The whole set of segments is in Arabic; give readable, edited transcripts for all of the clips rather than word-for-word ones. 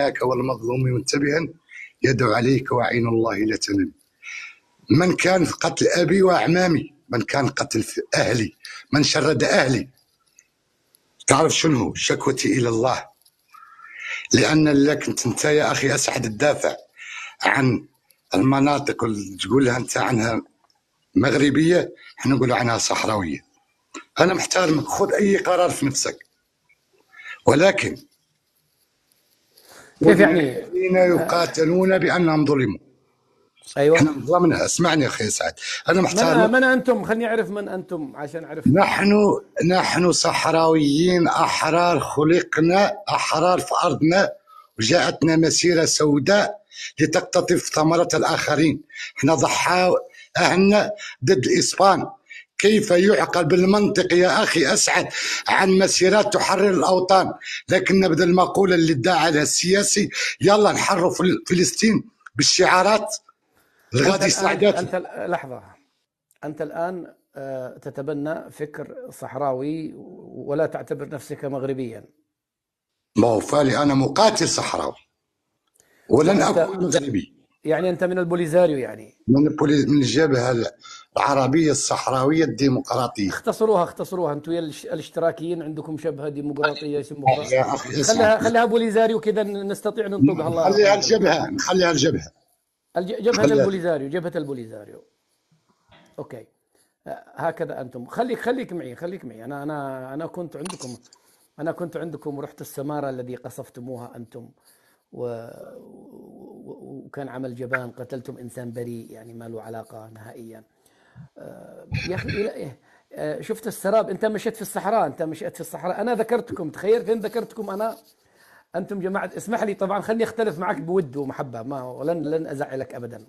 والمظلوم منتبها يدعو عليك وعين الله لا تنام. من كان في قتل أبي وأعمامي، من كان قتل في أهلي، من شرد أهلي، تعرف شنو شكوتي إلى الله. لأن لك أنت يا أخي أسعد تدافع عن المناطق اللي تقول لها أنت عنها مغربية، احنا نقول عنها صحراوية. أنا محترمك، خذ أي قرار في نفسك، ولكن كيف يعني؟ الذين يقاتلون بأنهم ظلموا. ايوه، احنا ظلمنا. اسمعني يا أخي سعد، أنا محترمك. من انتم؟ خليني اعرف من انتم عشان اعرف. نحن صحراويين أحرار، خلقنا أحرار في أرضنا، وجاءتنا مسيرة سوداء لتقتطف ثمرة الآخرين. احنا ضحى أهلنا ضد الإسبان. كيف يعقل بالمنطق يا أخي أسعد عن مسيرات تحرر الأوطان، لكن نبذل المقولة اللي ادعى عليها السياسي يلا نحرر فلسطين بالشعارات الغادي سعداتي. أنت لحظة، أنت الآن تتبنى فكر صحراوي ولا تعتبر نفسك مغربيا. ما هو فالي أنا مقاتل صحراوي ولن أكون مغربي. يعني أنت من البوليزاريو، يعني من الجبهة العربية الصحراوية الديمقراطية. اختصروها أنتم يا الاشتراكيين، عندكم شبهة ديمقراطية يسموها. يا أخي خليها بوليزاريو كذا نستطيع ننطقها. الله نخليها الجبهة، نخليها الجبهة. جبهة البوليزاريو. أوكي، هكذا أنتم. خليك معي. أنا كنت عندكم ورحت السمارة الذي قصفتموها أنتم، وكان عمل جبان، قتلتم إنسان بريء يعني ما له علاقة نهائيا. يا أخي شفت السراب. أنت مشيت في الصحراء، أنا ذكرتكم. تخيل فين ذكرتكم أنا. أنتم جماعة، اسمح لي طبعا، خلني أختلف معك بود ومحبة، ولن أزعلك أبدا.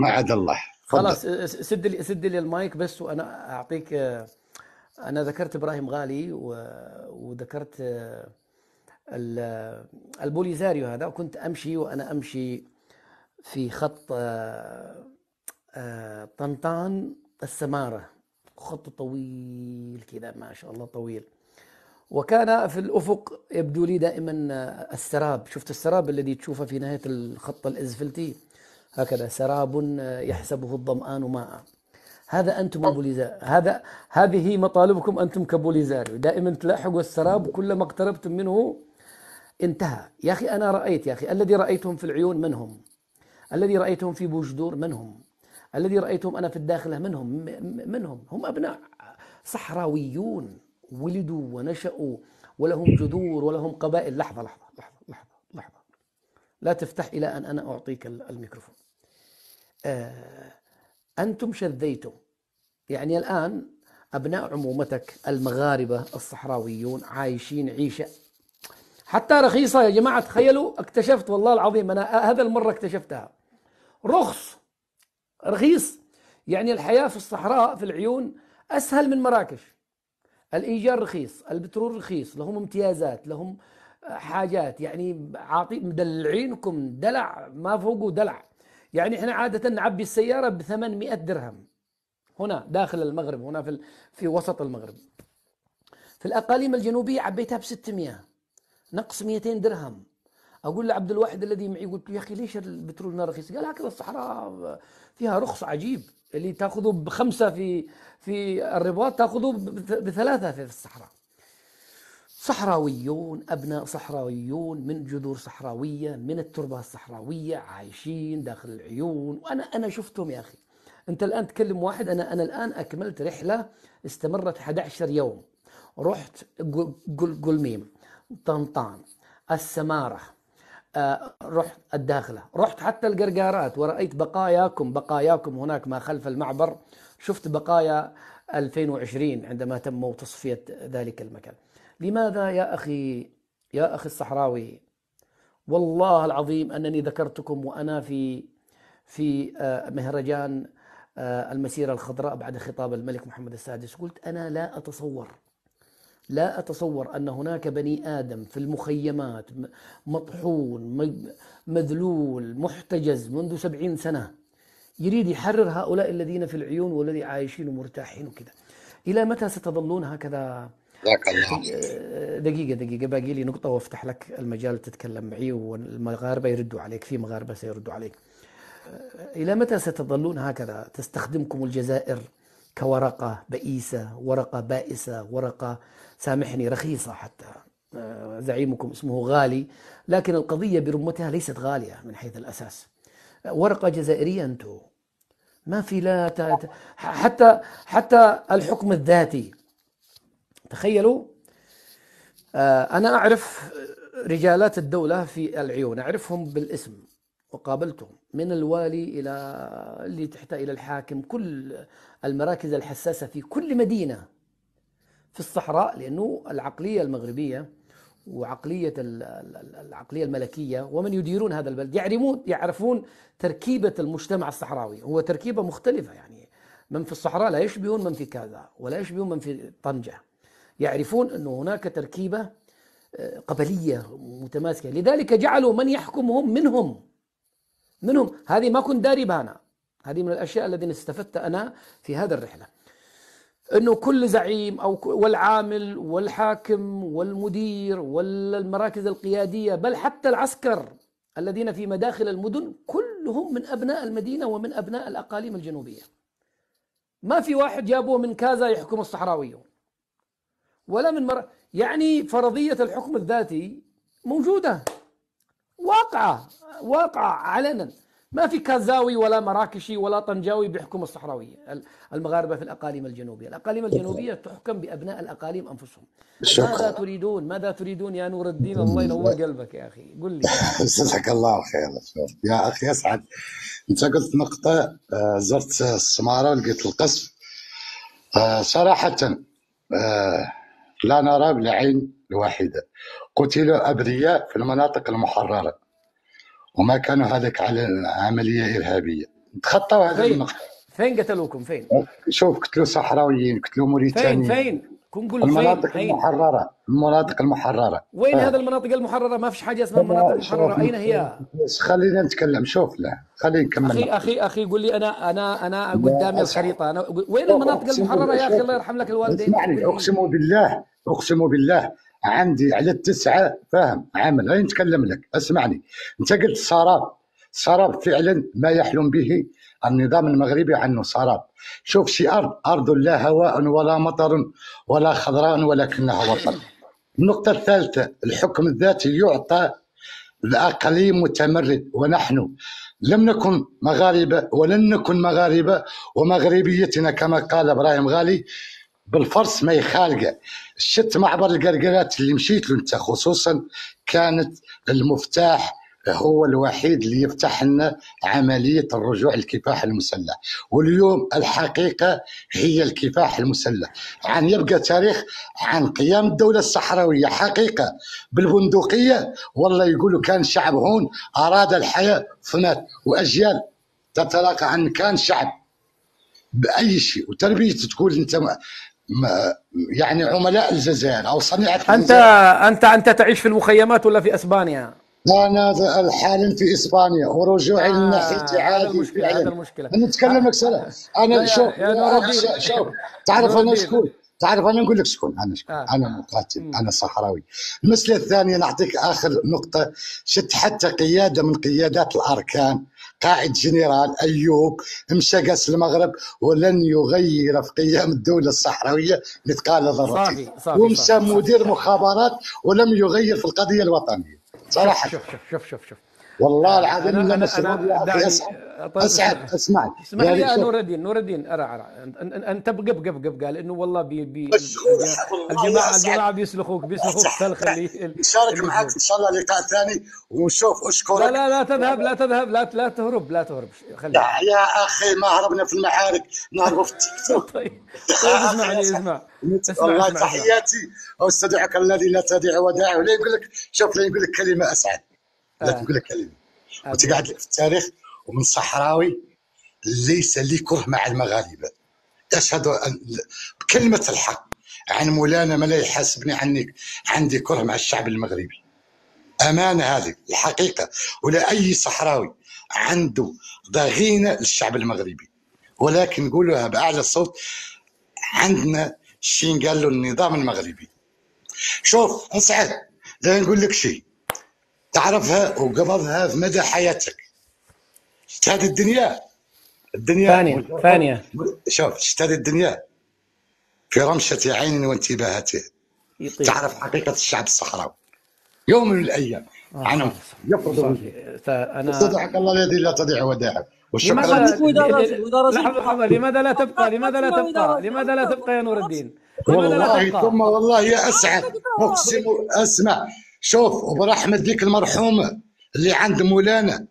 ما عدا الله. خلاص، سد لي المايك بس وأنا أعطيك. أنا ذكرت إبراهيم غالي وذكرت البوليزاريو هذا، وكنت أمشي في خط طنطان السمارة، خط طويل كذا ما شاء الله طويل، وكان في الأفق يبدو لي دائما السراب. شفت السراب الذي تشوفه في نهاية الخط الإزفلتي، هكذا سراب يحسبه الظمآن ماء. هذا أنتم البوليزاريو، هذه مطالبكم أنتم كبوليزاريو، دائما تلاحقوا السراب كلما اقتربتم منه انتهى. يا أخي أنا رأيت، يا أخي الذي رأيتهم في العيون منهم، الذي رأيتهم في بوجدور منهم، الذي رأيتهم أنا في الداخلة منهم. هم أبناء صحراويون، ولدوا ونشأوا ولهم جذور ولهم قبائل. لحظة، لا تفتح إلى أن أنا أعطيك الميكروفون. أنتم شذيتم، يعني الآن أبناء عمومتك المغاربة الصحراويون عايشين عيشة حتى رخيصة. يا جماعة تخيلوا، اكتشفت والله العظيم، أنا هذا المرة اكتشفتها، رخيص. يعني الحياة في الصحراء في العيون أسهل من مراكش. الإيجار رخيص، البترول رخيص، لهم امتيازات، لهم حاجات، يعني مدلعينكم دلع ما فوقه دلع. يعني احنا عادة نعبي السيارة ب800 درهم هنا داخل المغرب، هنا في وسط المغرب. في الأقاليم الجنوبية عبيتها ب600، نقص 200 درهم. أقول لعبد الواحد الذي معي، قلت له يا أخي ليش البترول رخيص؟ قال هكذا الصحراء فيها رخص عجيب، اللي تأخذه ب5 في الرباط تأخذه ب3 في الصحراء. صحراويون، أبناء صحراويون من جذور صحراوية، من التربة الصحراوية، عايشين داخل العيون. وأنا شفتهم يا أخي. أنت الآن تكلم واحد، أنا الآن أكملت رحلة استمرت 11 يوم. رحت قلميم، طنطان، السمارة، رحت الداخلة، رحت حتى القرقارات، ورأيت بقاياكم هناك ما خلف المعبر. شفت بقايا 2020 عندما تم تصفية ذلك المكان. لماذا يا أخي الصحراوي؟ والله العظيم أنني ذكرتكم وأنا في مهرجان المسيرة الخضراء بعد خطاب الملك محمد السادس. قلت أنا لا أتصور أن هناك بني آدم في المخيمات مطحون مذلول محتجز منذ 70 سنة يريد يحرر هؤلاء الذين في العيون والذي عايشين ومرتاحين وكذا. إلى متى ستظلون هكذا جزاك الله طيب، خير. دقيقة باقي لي نقطة وافتح لك المجال تتكلم معي والمغاربة يردوا عليك، في مغاربة سيردوا عليك. إلى متى ستظلون هكذا تستخدمكم الجزائر كورقة بئيسة، ورقة بائسة، ورقة سامحني رخيصة حتى؟ زعيمكم اسمه غالي، لكن القضية برمتها ليست غالية من حيث الأساس. ورقة جزائرية أنتم، ما في لا حتى الحكم الذاتي. تخيلوا، أنا أعرف رجالات الدولة في العيون، أعرفهم بالاسم وقابلتهم، من الوالي إلى اللي تحت إلى الحاكم، كل المراكز الحساسة في كل مدينة في الصحراء، لأنه العقلية المغربية وعقلية العقلية الملكية ومن يديرون هذا البلد يعرفون تركيبة المجتمع الصحراوي، هو تركيبة مختلفة. يعني من في الصحراء لا يشبهون من في كذا ولا يشبهون من في طنجة، يعرفون أن هناك تركيبة قبلية متماسكة، لذلك جعلوا من يحكمهم منهم. هذه ما كنت داري بها أنا، هذه من الأشياء التي استفدت أنا في هذا الرحلة، أنه كل زعيم والعامل والحاكم والمدير والمراكز القيادية، بل حتى العسكر الذين في مداخل المدن، كلهم من أبناء المدينة ومن أبناء الأقاليم الجنوبية. ما في واحد جابوه من كازا يحكم الصحراويون ولا من يعني فرضية الحكم الذاتي موجودة، واقعة علنا. ما في كازاوي ولا مراكشي ولا طنجاوي بيحكم الصحراوية المغاربة في الأقاليم الجنوبية. الأقاليم الجنوبية تحكم بأبناء الأقاليم أنفسهم. شكرا. ماذا تريدون يا نور الدين؟ الله ينور قلبك يا أخي، قل لي. جزاك الله خير. شوف يا اخي اسعد، انت قلت نقطه، زرت السماره ولقيت القصف. صراحه لا نرى بالعين الواحده، قتلوا ابرياء في المناطق المحرره وما كانوا هذاك على عمليه ارهابيه، تخطوا هذه النقطه. فين قتلوكم؟ فين شوف، قتلوا صحراويين، قتلوا موريتانيين. كن قل فين. المناطق المحرره. وين هذا المناطق المحررة؟ ما فيش حاجة اسمها مناطق محررة، أين هي؟ خلينا نتكلم. شوف، لا خلينا نكمل. أخي قل لي، أنا قدامي الخريطة، وين المناطق المحررة يا أخي؟ الله يرحم لك الوالدين. اسمعني، أقسم بالله عندي على التسعة فاهم عمل. غير نتكلم لك، اسمعني. أنت قلت سراب فعلا ما يحلم به النظام المغربي عنه سراب. شوف، شي أرض لا هواء ولا مطر ولا خضراء ولكنها وطن. النقطة الثالثة، الحكم الذاتي يعطى الأقليم متمرد، ونحن لم نكن مغاربة ولن نكن مغاربة، ومغربيتنا كما قال إبراهيم غالي بالفرس ما يخالقه. الشت معبر القرقرات اللي مشيت له انت خصوصا كانت المفتاح، هو الوحيد اللي يفتح لنا عمليه الرجوع للكفاح المسلح، واليوم الحقيقه هي الكفاح المسلح. عن يبقى تاريخ عن قيام الدوله الصحراويه حقيقه بالبندقيه، والله يقولوا كان شعب هون اراد الحياه فمات، واجيال تتلاقى عن كان شعب باي شيء وتربيته. تقول انت يعني عملاء الجزائر او صنيعه الجزائر. انت تعيش في المخيمات ولا في اسبانيا؟ انا حالا في اسبانيا ورجوعي للناحيه عادي. هذا المشكله. نتكلم لك سلام. انا شوف شوف، تعرف انا شكون؟ تعرف انا نقول لك شكون انا؟ انا مقاتل، انا صحراوي. المساله الثانيه نعطيك اخر نقطه. شت حتى قياده من قيادات الاركان، قائد جنرال ايوب مشى قاس المغرب ولن يغير في قيام الدوله الصحراويه مثقال ذره، ومشى مدير مخابرات ولم يغير في القضيه الوطنيه. صراحه شوف والله العظيم لما الشباب يا اخي اسعد. اسمعني يا نور الدين ارى انت بقب قال انه والله الجماعه بيسلخوك سلخ اللي نشارك معك ان شاء الله لقاء ثاني ونشوف. اشكرك. لا تذهب لا تهرب. خليك يا اخي، ما هربنا في المعارك، نهربوا في التيك توك. طيب اسمع والله تحياتي، واستدعك الذي لا تدع وداعه. ولا يقول لك شوف، لا يقول لك كلمه اسعد، لا تقول لك كلمه وتقعد لك في التاريخ. ومن صحراوي ليس لي كره مع المغاربه، اشهد بكلمه الحق عن مولانا ما لا يحاسبني عنك، عندي كره مع الشعب المغربي، امانه هذه الحقيقه. ولا اي صحراوي عنده ضغينه للشعب المغربي، ولكن نقولها باعلى صوت، عندنا الشين قال له النظام المغربي. شوف اسعد، لا نقول لك شيء تعرفها وقبضها في مدى حياتك. هذه الدنيا ثانية شوف هذه الدنيا في رمشة عين وانتباهته يطير. تعرف حقيقة الشعب الصحراوي يوم من الأيام عنهم يفرضوا. أنا استودعك الله الذي لا تضيع ودائعه. لماذا والشكر. لماذا لا تبقى لماذا لا تبقى يا نور الدين؟ لماذا لا والله تبقى؟ ثم والله يا أسعد أقسم. اسمع شوف، وبرحمة ديك المرحومة اللي عند مولانا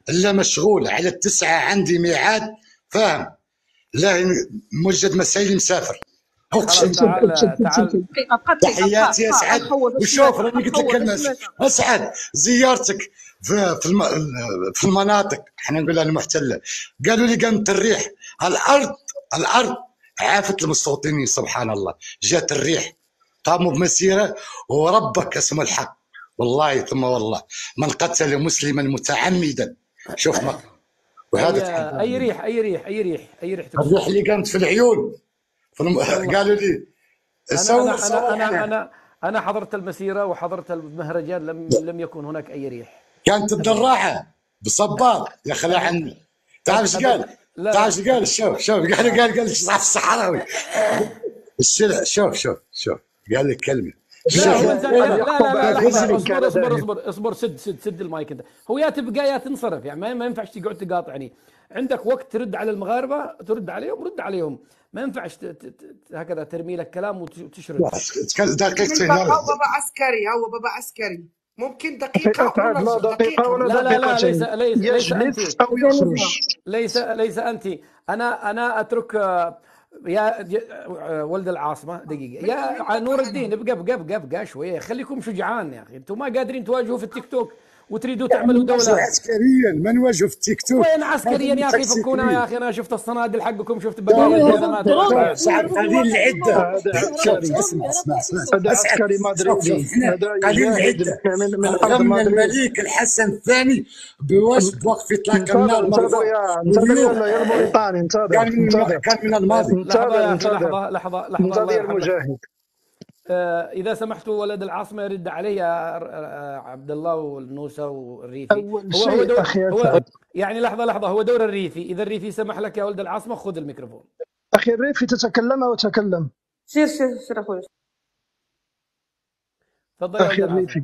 إلا مشغول على 9 عندي ميعاد فاهم، لا موجد مسائل مسافر. اقسم تعال تحياتي يا اسعد. وشوف راني قلت لك كلمه اسعد، زيارتك في المناطق احنا نقولها المحتله، قالوا لي قامت الريح الارض عافت المستوطنين سبحان الله، جات الريح قاموا بمسيره وربك اسمه الحق والله ثم والله من قتل مسلما متعمدا. شوف ما وهذا أي ريح الريح اللي قامت في العيون قالوا لي أنا حضرت المسيرة وحضرت المهرجان، لم يكن هناك أي ريح. كانت الدراعة بصباط يا خلا عني. تعرف ايش قال؟ تعرف ايش قال؟ شوف قال صح الصحراوي السلع. شوف قال لك كلمة. اصبر سد المايك انت. هو يا تبقى يا تنصرف، يعني ما ينفعش تقعد تقاطعني. عندك وقت ترد على المغاربة، ترد عليهم، رد عليهم. ما ينفعش هكذا ترمي لك كلام وتشرد. دقيقتين. هو بابا عسكري ممكن دقيقة ولا دقيقتين يجلس أو يخرج. ليس أنت. أنا أترك يا ولد العاصمة دقيقة يا نور الدين. ابقى شوية، خليكم شجعان يا أخي. أنتم ما قادرين تواجهوا في التيك توك وتريدوا تعملوا دولة. عسكريا ما نواجهوا في التيك توك. وين عسكريا يا اخي؟ فكونا يا اخي. انا شفت الصنادل حقكم، شفت بقايا الازمات. هذه العده. اسمع هذا عسكري مدريدي، قليل العده من الملك الحسن الثاني بوقف اطلاق النار. انتظر يا الموريتاني، انتظر كان من الماضي. لحظه انتظر يا المجاهد. إذا سمحتوا ولد العاصمة يرد علي عبد الله والنوسة والريفي. أول شيء هو يعني لحظة، هو دور الريفي. إذا الريفي سمح لك يا ولد العاصمة خذ الميكروفون. أخي الريفي تتكلم أو تكلم؟ سير أخوي. تفضل يا أخي ولد الريفي.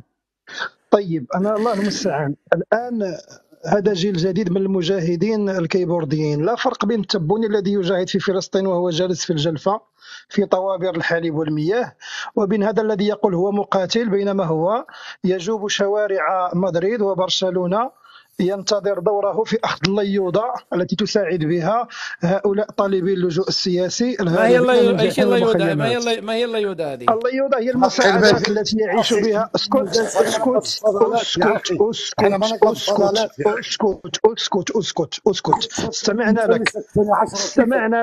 طيب أنا الله المستعان. الآن هذا جيل جديد من المجاهدين الكيبورديين، لا فرق بين التبوني الذي يجاهد في فلسطين وهو جالس في الجلفة في طوابير الحليب والمياه، وبين هذا الذي يقول هو مقاتل بينما هو يجوب شوارع مدريد وبرشلونة ينتظر دوره في أخذ الليوضة التي تساعد بها هؤلاء طالبي اللجوء السياسي. ما هي الليوضة؟ ما هي الليوضة هذه؟ الليوضة هي المساعدات التي يعيش بها. اسكت. استمعنا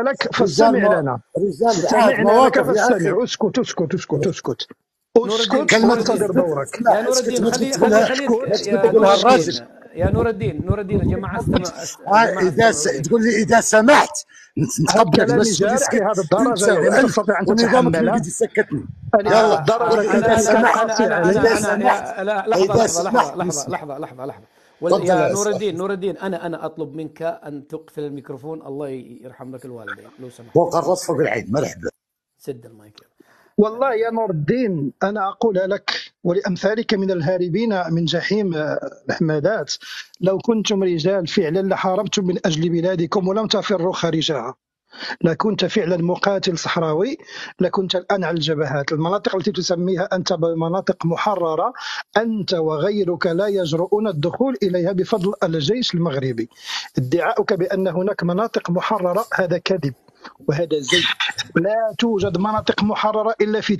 لك فاستمع لنا. استمعنا لك فاستمع. اسكت. وانتظر دورك. يا نور الدين خليك يا نور الدين الجماعة استمع. تقول لي إذا سمحت نتقبلك بس جارحي هذا الدرجة يعني تستطيع أن تتحمل. سكتني يلا إذا سمحت. لحظة. يا نور الدين أنا أطلب منك أن تقفل الميكروفون. الله يرحم لك الوالدين لو سمحت. فوق الراس فوق العين. مرحبا. سد المايك. والله يا نور الدين أنا أقولها لك ولأمثالك من الهاربين من جحيم الحمادات، لو كنتم رجال فعلا لحاربتم من أجل بلادكم ولم تفروا خارجها، لكنت فعلا مقاتل صحراوي، لكنت الآن على الجبهات. المناطق التي تسميها أنت بمناطق محررة أنت وغيرك لا يجرؤون الدخول إليها بفضل الجيش المغربي. ادعاؤك بأن هناك مناطق محررة هذا كذب وهذا زيف. لا توجد مناطق محررة إلا في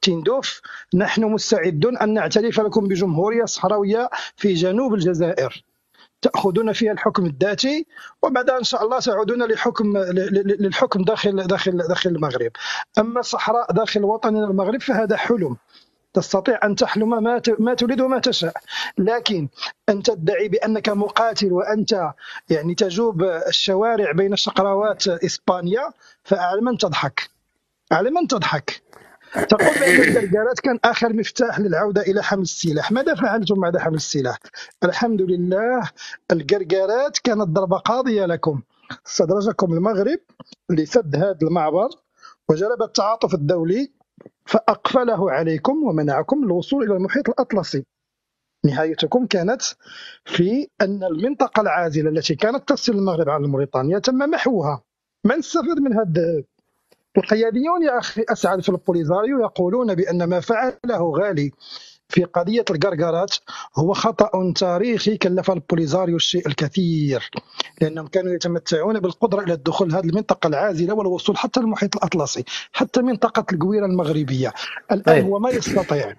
تندوف. نحن مستعدون أن نعترف لكم بجمهورية صحراوية في جنوب الجزائر تأخذون فيها الحكم الذاتي، وبعدها إن شاء الله تعودون للحكم داخل المغرب. أما الصحراء داخل وطننا المغرب فهذا حلم، تستطيع أن تحلم ما تريد وما تشاء، لكن أن تدعي بأنك مقاتل وأنت يعني تجوب الشوارع بين شقراوات إسبانيا فأعلم أن تضحك. على من تضحك؟ تقول بأن الجرجرات كان آخر مفتاح للعودة إلى حمل السلاح. ماذا فعلتم بعد حمل السلاح؟ الحمد لله، الجرجرات كانت ضربة قاضية لكم. استدرجكم المغرب لسد هذا المعبر وجلب التعاطف الدولي فأقفله عليكم ومنعكم الوصول إلى المحيط الأطلسي. نهايتكم كانت في أن المنطقة العازلة التي كانت تفصل المغرب عن موريتانيا تم محوها. من استفاد من هذا؟ القياديون يا أخي أسعد في البوليزاريو يقولون بأن ما فعله غالي في قضية الجرجرات هو خطأ تاريخي كلف البوليزاريو الشيء الكثير، لأنهم كانوا يتمتعون بالقدرة إلى الدخول هذه المنطقة العازلة والوصول حتى المحيط الأطلسي، حتى منطقة القويرة المغربية. الآن هو طيب ما يستطيع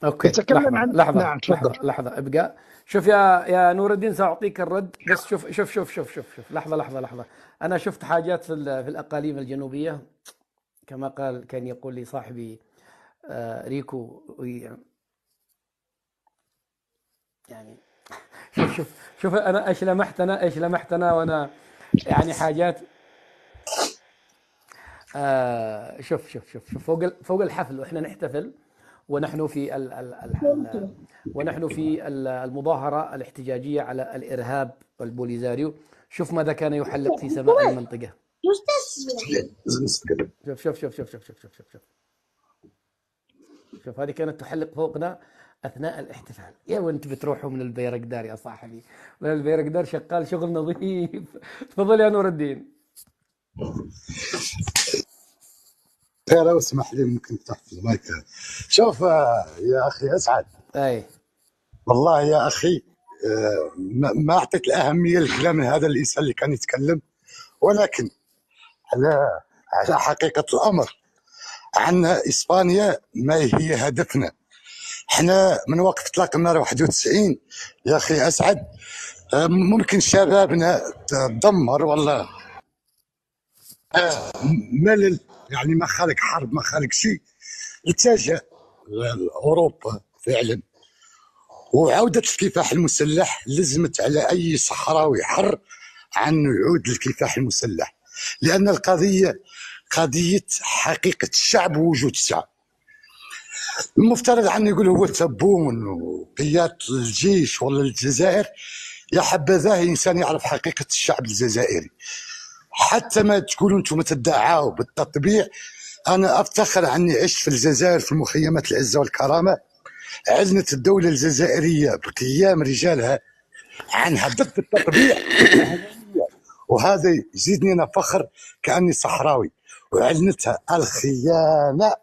اوكي، يتكلم لحظة عن. لحظة نعم تفضل. لحظة لحظة ابقى. شوف يا نور الدين، سأعطيك الرد، بس شوف لحظة. أنا شفت حاجات في الأقاليم الجنوبية، كما قال كان يقول لي صاحبي ريكو، يعني شوف أنا إيش لمحت أنا وأنا يعني حاجات. شوف فوق الحفل واحنا نحتفل، ونحن في المظاهرة الاحتجاجية على الإرهاب والبوليزاريو. شوف ماذا كان يحلق في سماء المنطقة. شوف هذه كانت تحلق فوقنا أثناء الاحتفال. يا وانت بتروحوا من البيرقدار يا صاحبي، البيرقدار شغال شغل نظيف. تفضل يا نور الدين. لو اسمح لي ممكن تحت المايك. شوف يا اخي اسعد، اي والله يا اخي ما اعطيت الاهميه لكلام هذا الانسان اللي كان يتكلم، ولكن على حقيقه الامر عندنا اسبانيا ما هي هدفنا. احنا من وقت اطلاق النار 91 يا اخي اسعد، ممكن شبابنا تدمر والله ملل، يعني ما خالق حرب ما خالق شيء، اتجه لاوروبا فعلا. وعوده الكفاح المسلح لزمت على اي صحراوي حر عن يعود للكفاح المسلح، لان القضيه قضيه حقيقه الشعب ووجود الشعب. المفترض عنه يقول هو تبون وقيادة الجيش ولا الجزائر، يا حبذا انسان يعرف حقيقه الشعب الجزائري. حتى ما تقولوا انتم تدعوا بالتطبيع، انا افتخر عني عشت في الجزائر في مخيمات العزه والكرامه. اعلنت الدوله الجزائريه بقيام رجالها عنها ضد التطبيع، وهذا يزيدني انا فخر كاني صحراوي. واعلنتها الخيانه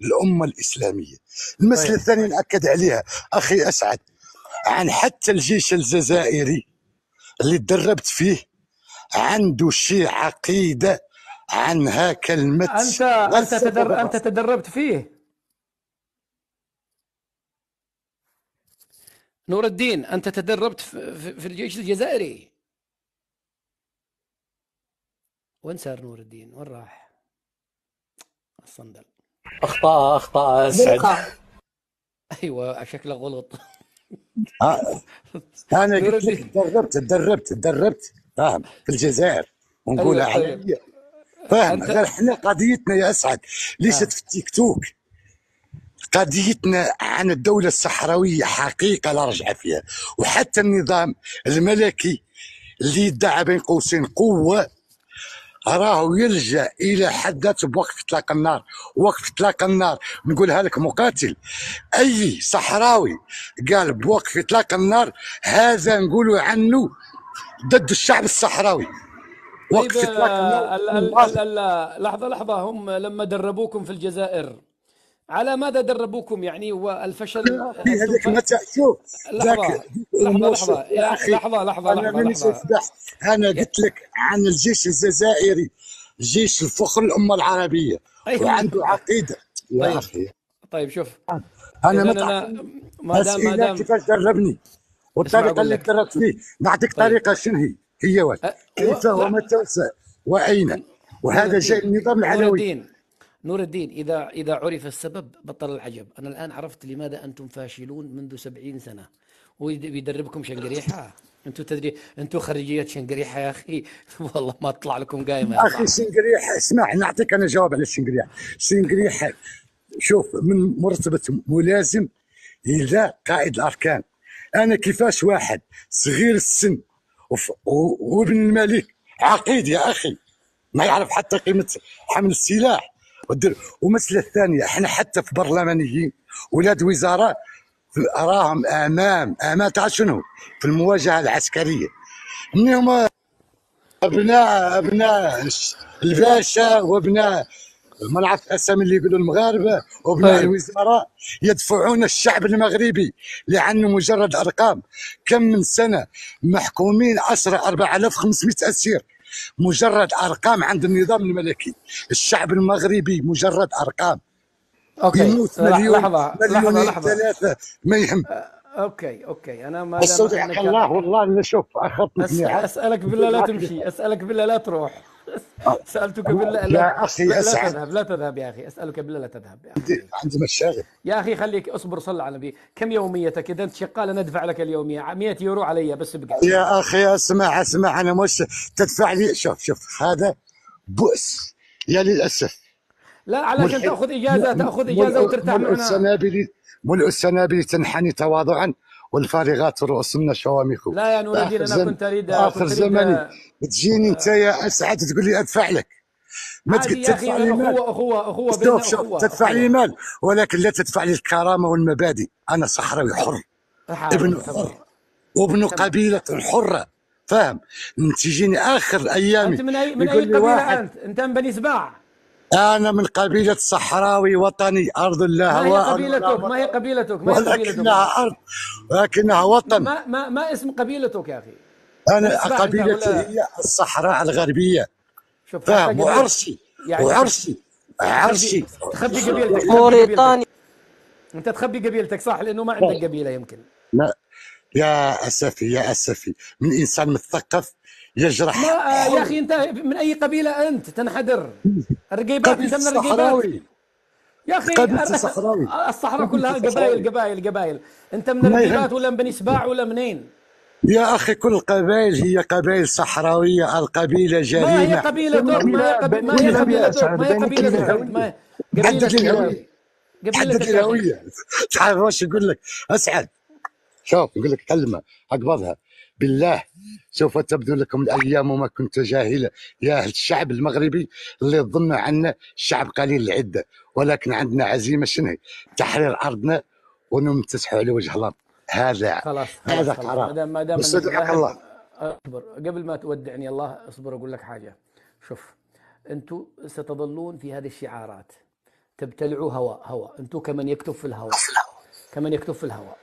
للامه الاسلاميه. المساله طيب الثانيه ناكد عليها اخي اسعد، عن حتى الجيش الجزائري اللي تدربت فيه عنده شي عقيده عنها كلمه انت تدربت فيه نور الدين، انت تدربت في الجيش الجزائري. وين صار نور الدين؟ وين راح الصندل؟ أخطاء أسعد. ايوه شكله غلط. انا نور قلت لك الدين تدربت فاهم في الجزائر ونقولها ايوه طيب. علنيه، فاهم. انت غير احنا قضيتنا يا اسعد ليست في التيك توك، قضيتنا عن الدوله الصحراويه حقيقه لا رجع فيها. وحتى النظام الملكي اللي يدعى بين قوسين قوه راه يلجا الى حدث بوقف اطلاق النار. وقف اطلاق النار نقولها لك مقاتل، اي صحراوي قال بوقف اطلاق النار هذا نقولوا عنه ضد الشعب الصحراوي. طيب وقف اطلاق النار لحظة، هم لما دربوكم في الجزائر على ماذا دربوكم؟ يعني هو الفشل في هذاك متى شوف ذاك لحظة يا اخي، انا مانيش سبحت. انا قلت لك عن الجيش الجزائري، جيش الفخر الامه العربيه، أيوة. وعنده عقيده يا طيب. اخي. طيب شوف، انا ما دام كيفاش دربني والطريقه اللي دربت فيه. نعطيك طيب. طريقه شنو هي؟ هي واحد كيف ومتى واين، وهذا جاي النظام العلوي. نور الدين، إذا عرف السبب بطل العجب. أنا الآن عرفت لماذا أنتم فاشلون منذ 70 سنة. ويدربكم شنقريحة. انتوا تدري انتوا خريجية شنقريحة يا اخي والله ما تطلع لكم قايمة يا اخي صاحبي. شنقريح، اسمع نعطيك انا جواب على شنقريح. شنقريح شوف من مرتبه ملازم الى قائد الاركان. انا كيفاش واحد صغير السن وابن الملك عقيد يا اخي ما يعرف حتى قيمه حمل السلاح ومسألة الثانيه، احنا حتى في برلمانيين ولاد وزراء راهم امام تاع شنو في المواجهه العسكريه. منهم ابناء الباشا وابناء ما نعرف اسامي اللي يقولوا المغاربه وابناء طيب الوزراء يدفعون الشعب المغربي لانه مجرد ارقام. كم من سنه محكومين اسرى 4500 اسير، مجرد ارقام عند النظام الملكي. الشعب المغربي مجرد ارقام، اوكي يموت مليون لحظة مليونين لحظة. ثلاثه ما يهم. اوكي انا ما دام استودعك انك الله والله اللي شوف اخذتني ميعاد. اسالك بالله لا تمشي، اسالك بالله لا تروح. سالتك بالله يا اخي لا اسعد تذهب، لا تذهب يا اخي، اسالك بالله لا تذهب يا اخي. عندي مشاغل. يا اخي خليك اصبر، صل على النبي. كم يوميتك؟ اذا انت شغال انا ادفع لك اليوميه 100 يورو علي بس بقى. يا اخي اسمع انا مش تدفع لي. شوف هذا بؤس يا للاسف. لا علشان تاخذ اجازه، تاخذ اجازه وترتاح معنا. ملء السنابل تنحني تواضعا والفارغات رؤوسهن شوامخ. لا يا نور الدين انا كنت اريد اخر زمني تجيني انت يا اسعد تقول لي ادفع لك. ما عادي يا اخي، تدفع لي مال. اخوه بيننا شوف تدفع لي مال ولكن لا تدفع لي الكرامه والمبادئ. انا صحراوي حر، ابن حر وابن قبيله حره، فاهم؟ تجيني اخر ايامي انت من اي قبيله انت من بني سباع؟ انا من قبيله صحراوي وطني، ارض الله هواء. ما هي قبيلتك ولكنها ارض ولكنها وطن. ما اسم قبيلتك يا اخي؟ انا قبيلتي هي الصحراء الغربيه، فاهم؟ وعرسي يعني عرسي تخبي قبيلتك موريتانيا. انت تخبي قبيلتك صح لانه ما عندك قبيله يمكن. لا يا اسفي من انسان مثقف يجرح. ما يا اخي انت من اي قبيله انت؟ تنحدر الرقيبات، انت من الرقيبات يا اخي. الصحراء كلها قبائل. انت من الرقيبات ولا من بني سباع ولا منين؟ يا اخي كل القبائل هي قبائل صحراويه، القبيله جريمه. ما هي قبيلتك؟ ما هي قبيلتك؟ حدد الهويه. تعرف واش يقول لك اسعد؟ شوف يقول لك كلمه اقبضها بالله. سوف تبدو لكم الايام وما كنت جاهلا يا اهل الشعب المغربي اللي تظنوا عنا شعب قليل العده، ولكن عندنا عزيمه شنو؟ تحرير ارضنا ونمتسحوا على وجه الارض. هذا قرار. ما دام استودعك الله. اصبر قبل ما تودعني الله، اصبر اقول لك حاجه. شوف انتم ستظلون في هذه الشعارات تبتلعوا هواء. انتم كمن يكتب في الهواء،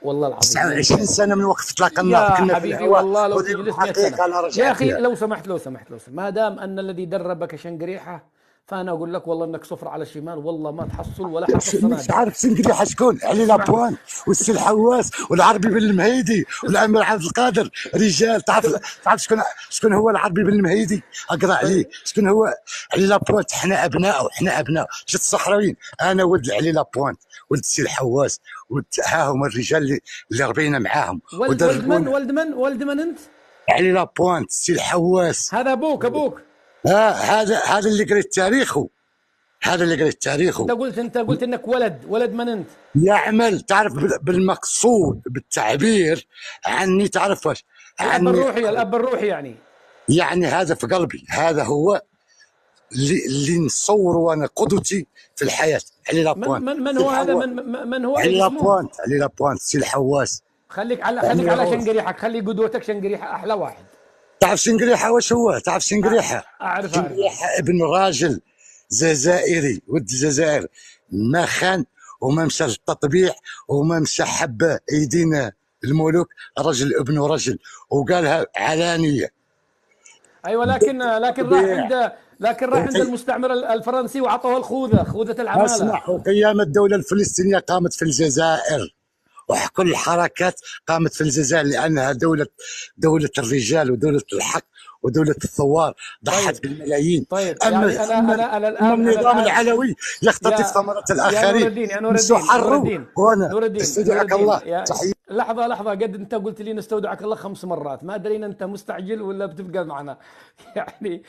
والله العظيم. 29 سنه من وقت اطلاق النار كنا حبيبي والله لو تجلس 100 سنه. يا اخي لو سمحت ما دام ان الذي دربك شنقريحه، فانا اقول لك والله انك صفر على الشمال، والله ما تحصل ولا حصل. مش عارف شنقريحه شكون؟ علي لابوان والسي الحواس والعربي بن المهيدي والامير عبد القادر رجال. تعرف شكون هو العربي بن المهيدي؟ اقرا عليه شكون هو علي لابوان. احنا ابناء شت الصحراويين. انا ولد علي لابوان، ولد السي الحواس، ها هم الرجال اللي ربينا معاهم. ولد من انت؟ علي لابوان السي الحواس. هذا ابوك؟ هذا اللي قريت تاريخه. انت قلت انك ولد من انت؟ يعمل تعرف بالمقصود بالتعبير عني. تعرف واش الاب الروحي يعني هذا في قلبي. هذا هو اللي نصوره وانا قدوتي في الحياه. علي لابوان. من هو هذا؟ من هو علي لابوان سي الحواس. خليك على شنقريحك، خلي قدوتك شنقريحه احلى واحد. تعرف شنقريحه واش هو؟ تعرف شنقريحه؟ اعرف شنقريحه ابن راجل جزائري، ولد الجزائر، ما خان وما مشى للتطبيع وما مشى حب ايدينا الملوك. رجل ابن رجل وقالها علانيه. ايوه لكن راح عند المستعمر الفرنسي وعطوه خوذه العماله. اسمع، وقيام الدوله الفلسطينيه قامت في الجزائر وكل الحركات قامت في الجزائر لانها دوله الرجال ودوله الحق ودوله الثوار ضحت طيب بالملايين. طيب، اما يعني اما النظام الان العلوي يختطف يا ثمره يا نور الاخرين. الدين، يا نور الدين، نور نستحروا الدين، وانا نور الدين، نور استودعك الدين، الله. يا تحيه. لحظة قد أنت قلت لي نستودعك الله 5 مرات، ما أدري أنت مستعجل ولا بتبقى معنا يعني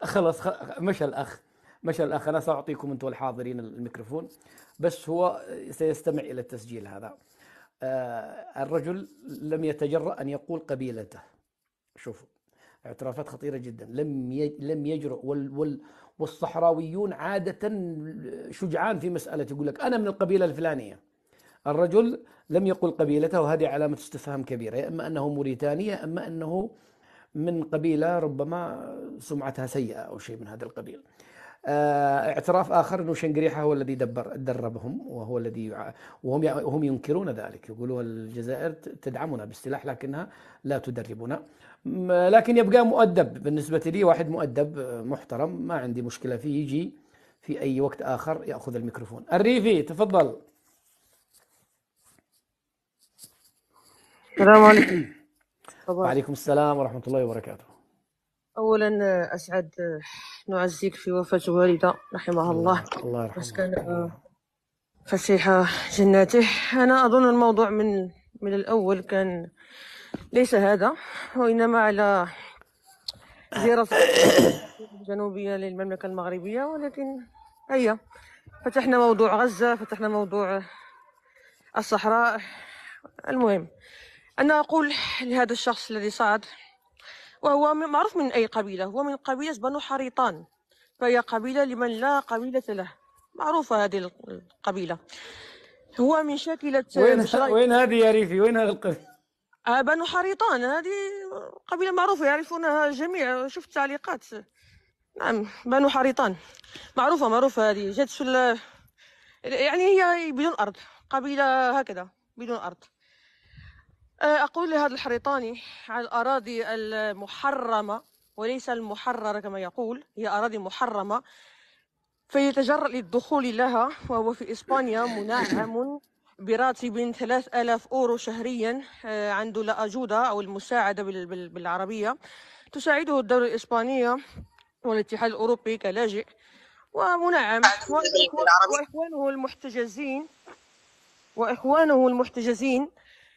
خلاص مشى الأخ. أنا سأعطيكم أنتم الحاضرين الميكروفون، بس هو سيستمع إلى التسجيل هذا. الرجل لم يتجرأ أن يقول قبيلته. شوفوا، اعترافات خطيرة جدا. لم يجرؤ والصحراويون عادة شجعان في مسألة، يقول لك أنا من القبيلة الفلانية. الرجل لم يقل قبيلته، وهذه علامة استفهام كبيرة، يا إما أنه موريتاني يا إما أنه من قبيلة ربما سمعتها سيئة أو شيء من هذا القبيل. اعتراف آخر أنه شنقريحة هو الذي دربهم، وهو الذي وهم ينكرون ذلك، يقولون الجزائر تدعمنا بالسلاح لكنها لا تدربنا. لكن يبقى مؤدب بالنسبة لي، واحد مؤدب محترم، ما عندي مشكلة فيه، يجي في أي وقت آخر يأخذ الميكروفون. الريفي تفضل. السلام عليكم. وعليكم السلام ورحمة الله وبركاته. أولا أسعد نعزيك في وفاة والدة رحمها الله، الله يرحمه، مسكن فسيح جناته. أنا أظن الموضوع من الأول كان ليس هذا، وإنما على زيارة الجنوبية للمملكة المغربية، ولكن هيا فتحنا موضوع غزة، فتحنا موضوع الصحراء. المهم أنا أقول لهذا الشخص الذي صعد، وهو معروف من أي قبيلة، هو من قبيلة بنو حريطان، فهي قبيلة لمن لا قبيلة له، معروفة هذه القبيلة. هو من شاكلة وين هذه يا ريفي؟ وين هذا القبيلة؟ بنو حريطان، هذه قبيلة معروفة يعرفونها الجميع، شفت تعليقات. نعم، بنو حريطان معروفة هذه، جات يعني هي بدون أرض، قبيلة هكذا بدون أرض. أقول لهذا الحريطاني على الأراضي المحرمة وليس المحررة كما يقول، هي أراضي محرمة، فيتجرأ للدخول لها، وهو في إسبانيا منعم براتب 3000 أورو شهريا. عنده لأجودة أو المساعدة بالعربية، تساعده الدولة الإسبانية والاتحاد الأوروبي كلاجئ ومنعم، وإخوانه المحتجزين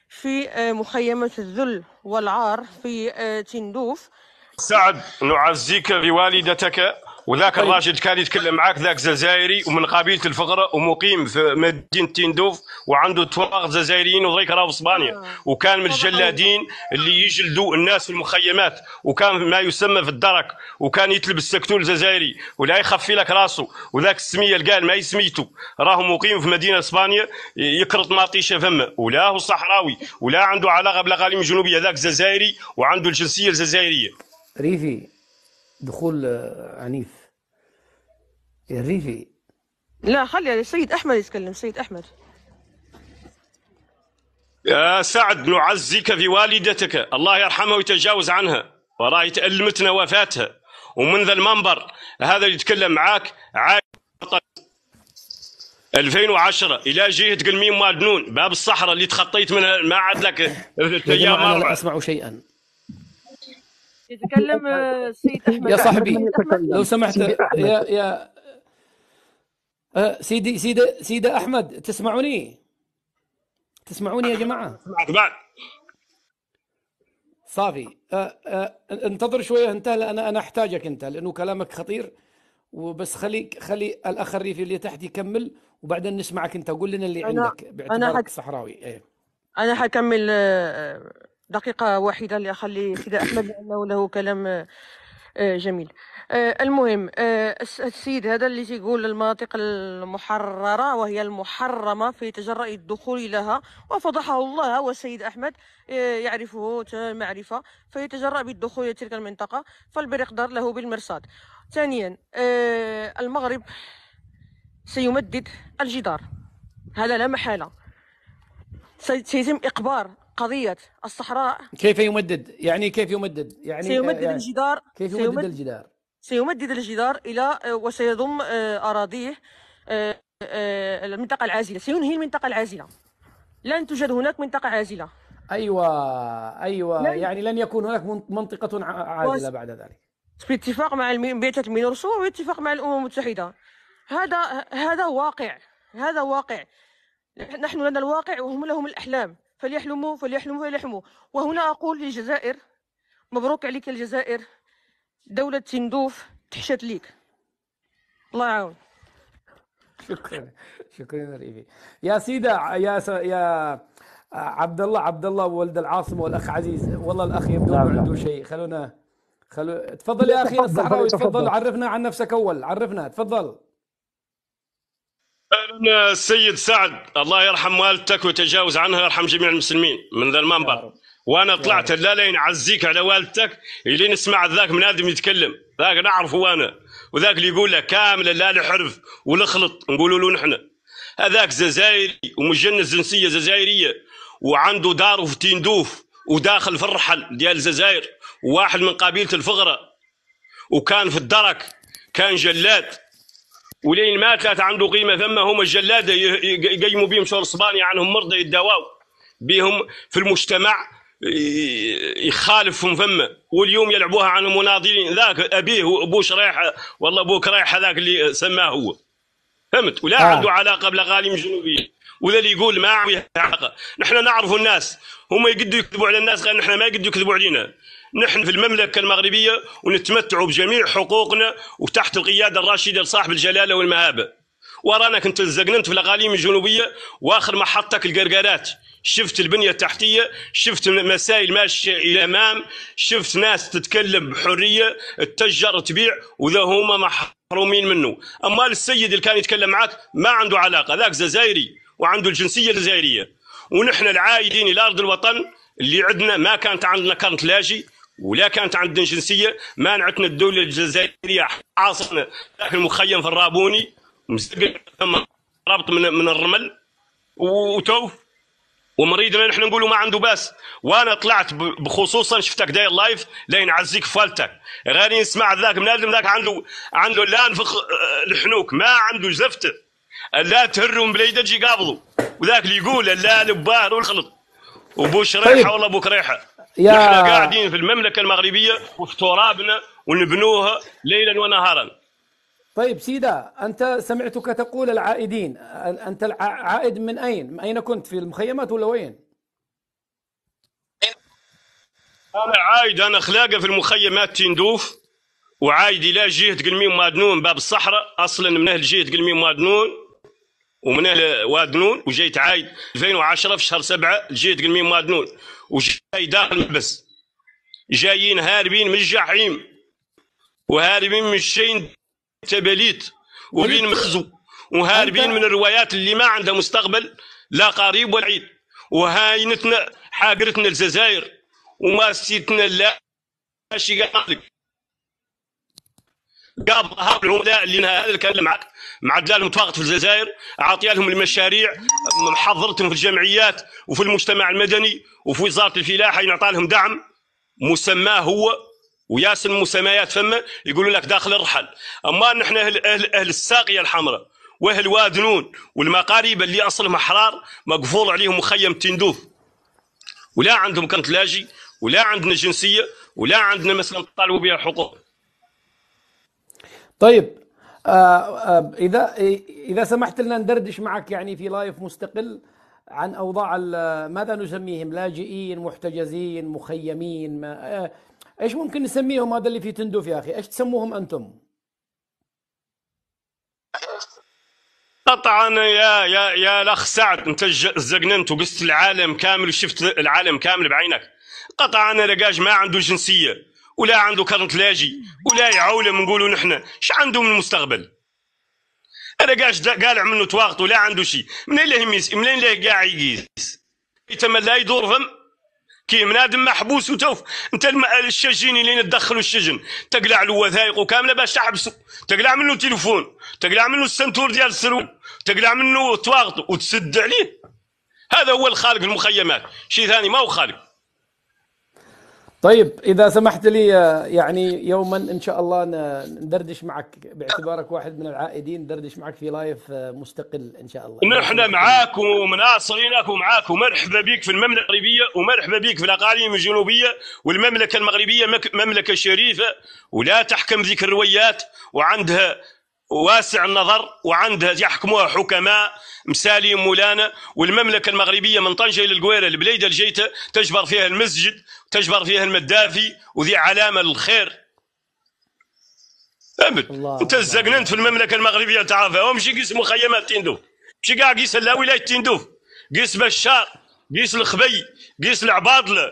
في مخيمة الذل والعار في تندوف. سعد نعزيك بوالدتك. وذاك الراجل كان يتكلم معاك، ذاك جزائري ومن قبيلة الفقر ومقيم في مدينة تندوف، وعنده تواغ جزائريين وضيك راه في اسبانيا، وكان من الجلادين اللي يجلدوا الناس في المخيمات، وكان ما يسمى في الدرك، وكان يتلبس سكتول جزائري ولا يخفي لك راسه، وذاك السميه اللي قال ما يسميته راه مقيم في مدينه اسبانيا، يكرط ماطيشه فمه، ولا هو صحراوي ولا عنده علاقه بالاقاليم الجنوبيه، ذاك جزائري وعنده الجنسيه الجزائريه. ريفي دخول عنيف يا ريفي. لا، خلي السيد أحمد يتكلم. سيد أحمد. يا سعد نعزيك في والدتك، الله يرحمها ويتجاوز عنها، وراه تألمتنا وفاتها، ومن ذا المنبر هذا اللي يتكلم معاك عايش 2010 الى جهه قلميم مادنون، باب الصحراء اللي تخطيت منها ما عاد لك 3 ايام. أنا لا أسمع شيئا. يتكلم السيد أحمد. يا صاحبي لو سمحت يا سيدي أحمد، تسمعوني يا جماعة؟ سمعت بعد. صافي. انتظر شوية انت، أنا أحتاجك أنت، لأنه كلامك خطير، وبس خلي الأخ الريفي اللي تحت يكمل، وبعدين نسمعك أنت. قول لنا اللي عندك باعتبارك صحراوي. أنا حكمل دقيقة واحدة لأخلي سيدي أحمد لأنه له كلام جميل. المهم السيد هذا اللي يقول المناطق المحررة وهي المحرمة فيتجرأ الدخول لها، وفضحه الله والسيد أحمد يعرفه معرفة، فيتجرأ بالدخول إلى تلك المنطقة، فالبر يقدر له بالمرصاد. ثانيا المغرب سيمدد الجدار، هذا لا محالة. سيتم إقبار قضية الصحراء. كيف يمدد؟ يعني كيف يمدد؟ يعني سيمدد الجدار. كيف يمدد الجدار؟ سيمدد الجدار إلى وسيضم أراضيه المنطقة العازلة، سينهي المنطقة العازلة. لن توجد هناك منطقة عازلة. ايوه يعني لن يكون هناك منطقة عازلة بعد ذلك، باتفاق مع بعثة المينورسو وباتفاق مع الأمم المتحدة. هذا واقع، هذا واقع. نحن لنا الواقع وهم لهم الأحلام، فليحلموا. وهنا أقول للجزائر: مبروك عليك الجزائر، دولة تندوف تحشت ليك. الله يعاون. شكرا ريفي. يا سيدة يا عبد الله ولد العاصمة والأخ عزيز، والله الأخ يبدو عنده شيء. تفضل يا أخي الصحراوي، تفضل عرفنا عن نفسك أول، عرفنا تفضل. أنا السيد سعد، الله يرحم والدتك ويتجاوز عنها، يرحم جميع المسلمين من ذا المنبر. وانا طلعت لا نعزيك على والدتك اللي نسمع ذاك من ادم يتكلم، ذاك نعرفه انا، وذاك اللي يقول لك كامل لا الحرف والخلط نقولوا له نحن. هذاك جزائري ومجنس جنسيه جزائريه وعنده داره في تندوف وداخل في الرحل ديال الجزائر، وواحد من قبيله الفغره، وكان في الدرك، كان جلاد، ولين مات عنده قيمه. ثم هما الجلاده يقيموا بهم شهر صباني عنهم مرضى يتداواو بهم في المجتمع، يخالفهم فما، واليوم يلعبوها عنهم مناضلين. ذاك ابيه وابوه شريحه، والله ابوك رايح هذاك اللي سماه هو، فهمت؟ ولا عنده علاقه بالاغاني الجنوبيه، وذا اللي يقول ما عنده علاقه. نحن نعرفوا الناس، هم يقدروا يكذبوا على الناس، غير نحن ما يقدروا يكذبوا علينا. نحن في المملكه المغربيه ونتمتعوا بجميع حقوقنا وتحت القياده الراشده لصاحب الجلاله والمهابه. ورانا كنت زقننت في الاقاليم الجنوبيه، واخر محطك القرقرات، شفت البنيه التحتيه، شفت مسائل ماشيه الى امام، شفت ناس تتكلم بحريه، تتجر تبيع، وذا هما محرومين منه. اما السيد اللي كان يتكلم معك ما عنده علاقه، ذاك جزائري وعنده الجنسيه الجزائريه. ونحن العائدين الى ارض الوطن اللي عندنا ما كانت عندنا كارت لاجئ ولا كانت عندنا جنسيه، مانعتنا الدوله الجزائريه حاصرنا ذاك المخيم في الرابوني مسجل ثم رابط من الرمل وتوف، ومريضنا نحن نقولوا ما عنده باس. وانا طلعت بخصوصا شفتك داير لايف لا نعزيك فالتك، غير يسمع ذاك بنادم ذاك عنده لا نفخ الحنوك، ما عنده زفته، لا تهرهم بليده تجي قابضوا، وذاك اللي يقول لا البار والخلط وبوش ريحه. والله بوك ريحه. نحن قاعدين في المملكه المغربيه وفي ترابنا ونبنوها ليلا ونهارا. طيب سيدة، أنت سمعتك تقول العائدين، أنت عائد من أين؟ أين كنت؟ في المخيمات ولا وين؟ أنا عايد، أنا خلاقة في المخيمات تندوف، وعايد إلى جهة قلميم وادنون باب الصحراء، أصلا من أهل جهة قلميم وادنون ومن أهل وادنون، وجيت عايد 2010 في شهر 7 لجهة قلميم وادنون، وجاي داخل المحبس، جايين هاربين من الجحيم وهاربين من الشين تبليت وبين مخزو، وهاربين من الروايات اللي ما عندها مستقبل لا قريب ولا بعيد، وهاينتنا حاقرتنا الجزائر وما سيتنا لا شي قالك قابض هاب العملاء اللي هذا اللي كان معك معدلهم متواقف في الجزائر، عاطيه لهم المشاريع، محضرتهم في الجمعيات وفي المجتمع المدني وفي وزاره الفلاحه، ينعطى لهم دعم مسماه هو وياسن مسميات فما يقولوا لك داخل الرحل. اما نحن اهل الساقيه الحمراء واهل وادنون والمقاريب اللي اصلهم احرار مقفول عليهم مخيم تندوف، ولا عندهم كنت لاجئ ولا عندنا جنسيه ولا عندنا مثلا طالبوا بها حقوق. طيب اذا سمحت لنا ندردش معك يعني في لايف مستقل عن اوضاع ماذا نسميهم، لاجئين، محتجزين، مخيمين، ايش ممكن نسميهم هذا اللي في تندوف يا اخي؟ ايش تسموهم انتم؟ قطعا يا الاخ سعد، انت زقننت وقست العالم كامل وشفت العالم كامل بعينك. قطعا لقاش ما عنده جنسيه ولا عنده كرنت لاجئ ولا يعولم نقولوا نحن ايش عنده من المستقبل؟ لقاش قالع منه تواغط ولا عنده شيء، منين له يميس؟ منين له قاع يقيس؟ يتم لا يدور فم كي منادم محبوس وتوف. انت الشجين اللي ندخلوا السجن تقلع له وثائقه كامله باش تحبسه، تقلع منه تليفون، تقلع منه السنتور ديال السرو، تقلع منه تواغط وتسد عليه. هذا هو الخالق المخيمات، شيء ثاني ما هو خالق. طيب إذا سمحت لي يعني يوما إن شاء الله ندردش معك باعتبارك واحد من العائدين، ندردش معك في لايف مستقل إن شاء الله. نحن معاك ومناصرينك ومعاك، ومرحبا بك في المملكة المغربية، ومرحبا بك في الأقاليم الجنوبية. والمملكة المغربية مملكة شريفة ولا تحكم ذيك الرويات، وعندها واسع النظر، وعندها يحكموها حكماء مسالين مولانا. والمملكة المغربية من طنجة إلى القويرة البليدة الجيتة تجبر فيها المسجد، تجبر فيها المدافي، وذي علامة للخير. أبد أنت الزقننت في المملكة المغربية تعرفها، ومشي قيس مخيمات تندوف، مشي كاع قيس لا ولاية تندوف، قيس بشار، قيس الخبي، قيس العباضله،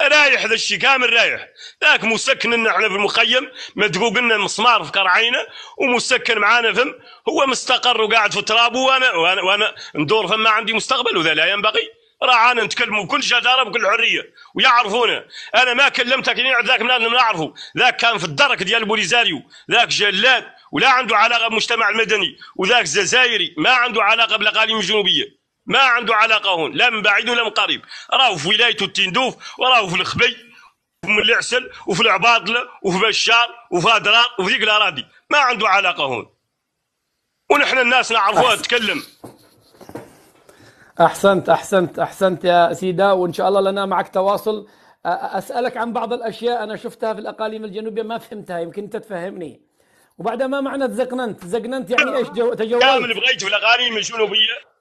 رايح ذا الشيء كامل رايح. ذاك مسكن احنا في المخيم مدقوق لنا مسمار في كرعينه، ومسكن معانا فم، هو مستقر وقاعد في ترابه، وانا ندور فما عندي مستقبل، وذا لا ينبغي. راعانا نتكلموا بكل جداره بكل حريه ويعرفونا. انا ما كلمتك ذاك من نعرفه، ذاك كان في الدرك ديال بوليزاريو، ذاك جلاد ولا عنده علاقه بالمجتمع المدني، وذاك جزائري ما عنده علاقه بالاقاليم الجنوبيه، ما عنده علاقه هون لا من بعيد ولا من قريب. راهو في ولايته التندوف، وراهو في الخبي وفي العسل وفي العباضله وفي بشار وفي ادرار وفي ذيك الاراضي، ما عنده علاقه هون. ونحن الناس نعرفوها تتكلم. أحسنت يا سيدا، وإن شاء الله لنا معك تواصل. أسألك عن بعض الأشياء أنا شفتها في الأقاليم الجنوبية ما فهمتها، يمكن أنت تفهمني. وبعدها ما معنى زقننت يعني إيش؟ تجولت كامل بغيت في الأقاليم الجنوبية.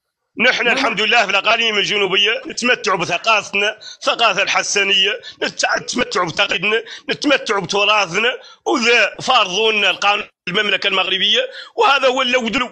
نحن الحمد لله في الأقاليم الجنوبية نتمتع بثقافتنا، ثقافة الحسنية، نتمتع بتقاليدنا، نتمتع بتراثنا، وذا فارضونا القانون المملكة المغربية. وهذا هو اللي ودلو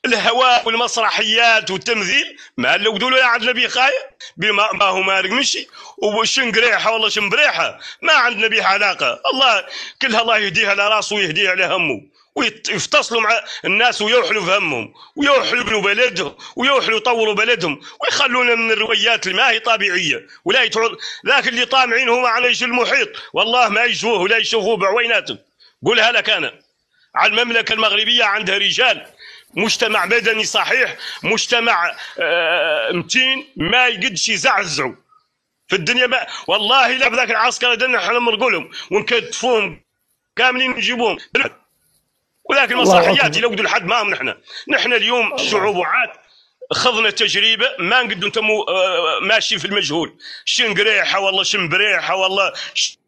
الهواء والمسرحيات والتمثيل، ما اللي ودلو عندنا به خاية بما ما هو مالك مشي وشنقريحة والله شمبريحة، ما عندنا به علاقة. الله كلها الله يهديها لراسه ويهديها على همه، ويفتصلوا مع الناس ويوحلوا في همهم، ويوحلوا يبنوا بلدهم، ويوحلوا يطوروا بلدهم، ويخلونا من الرويات اللي ما هي طبيعيه. ولا يتعود ذاك اللي طامعين هما على يجي المحيط، والله ما يجوه ولا يشوفوه بعويناتهم. قولها لك انا، على المملكه المغربيه عندها رجال، مجتمع مدني صحيح، مجتمع متين، ما يقدش يزعزعوا في الدنيا. ما والله لا بذاك العسكر دنا احنا نمرقولهم ونكتفوهم كاملين نجيبوهم. وذاك المسرحيات يلودوا لحد ما هم. نحن اليوم الشعوب وعاد خضنا تجربه ما نقدر نتمو ماشي في المجهول. شنقريحه والله شمبريحه والله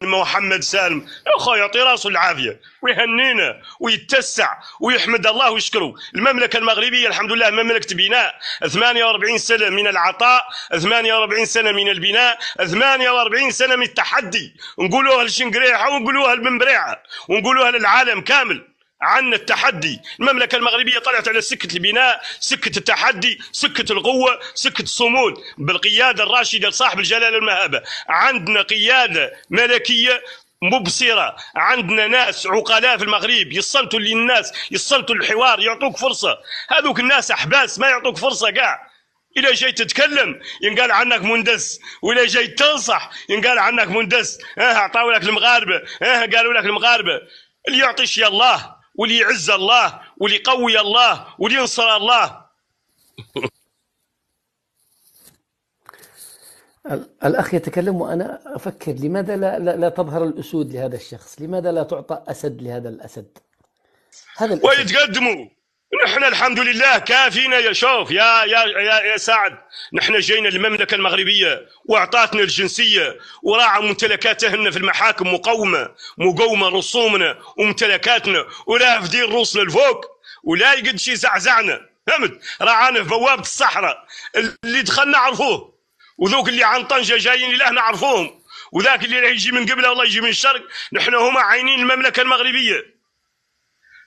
محمد سالم يا اخويا يعطي راسه العافيه ويهنينا ويتسع ويحمد الله ويشكره. المملكه المغربيه الحمد لله مملكه بناء، 48 سنه من العطاء، 48 سنه من البناء، 48 سنه من التحدي. نقولوها للشنقريحه ونقولوها للمنبريعه ونقولوها للعالم كامل. عن التحدي، المملكة المغربية طلعت على سكة البناء، سكة التحدي، سكة القوة، سكة الصمود، بالقيادة الراشدة لصاحب الجلالة والمهابة. عندنا قيادة ملكية مبصرة، عندنا ناس عقلاء في المغرب يصلتوا للناس، يصلتوا للحوار، يعطوك فرصة. هذوك الناس أحباس ما يعطوك فرصة كاع. إلا جاي تتكلم ينقال عنك مندس، وإلا جاي تنصح ينقال عنك مندس. أعطاو لك المغاربة، قالوا لك المغاربة. اللي يعطي شي الله، واللي يعز الله، واللي يقوي الله، واللي ينصر الله. الأخ يتكلم وأنا أفكر لماذا لا تظهر الأسود لهذا الشخص؟ لماذا لا تعطى أسد لهذا الأسد؟ هذا الأسد. ويتقدموا. نحن الحمد لله كافينا. يا شوف يا سعد، نحن جينا المملكة المغربية واعطاتنا الجنسية، وراعى ممتلكاتنا في المحاكم مقومة رسومنا وممتلكاتنا، ورافدين روسنا الفوق، ولا يقد شي زعزعنا. فهمت؟ راعانا في بوابة الصحراء، اللي دخلنا عرفوه، وذوك اللي عن طنجة جايين له نعرفوهم، وذاك اللي راح يجي من قبله والله يجي من الشرق. نحن هما عينين المملكة المغربية،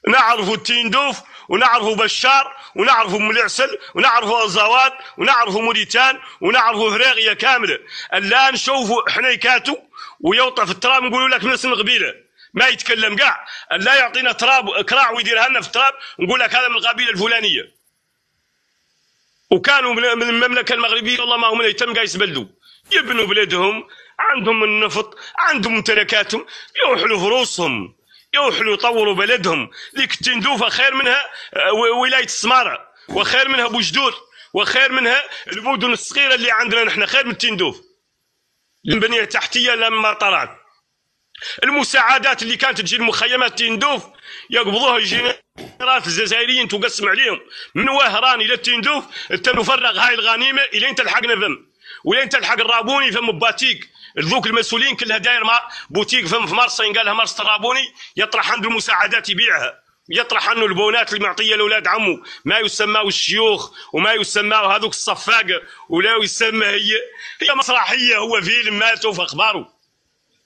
نعرفوا التندوف ونعرفوا بشار ونعرفوا ملعسل ونعرفوا الزوات ونعرفوا موريتان ونعرفوا فريغيا كامله. الان نشوفوا حنيكاتو ويوطى في التراب نقولوا لك من اسم القبيله، ما يتكلم كاع. لا يعطينا تراب كراع ويديرها لنا في التراب نقول لك هذا من القبيله الفلانيه. وكانوا من المملكه المغربيه والله ما هم يتم قايس بلدوا يبنوا بلادهم، عندهم النفط، عندهم ممتلكاتهم، يوحلوا فروسهم، يوحلوا يطوروا بلدهم. ذيك التندوفه خير منها ولايه السماره، وخير منها بوجدور، وخير منها المدن الصغيره اللي عندنا نحن، خير من التندوف. البنيه التحتيه لما طلعت المساعدات اللي كانت تجي المخيمات تندوف يقبضوها الجنرالات الجزائريين تقسم عليهم من وهران الى تندوف، انت نفرغ هاي الغنيمه الين تلحقنا فم، ولين تلحق الرابوني فم باتيك. ذوك المسؤولين كلها داير بوتيك فم في مرسى قال لها مرسى الرابوني، يطرح عنده المساعدات يبيعها، يطرح عنه البونات اللي معطيه لاولاد عمه، ما يسمى الشيوخ وما يسمى هذوك الصفاقه، ولا يسمى هي مسرحيه، هو فيلم ماتوا في اخباره.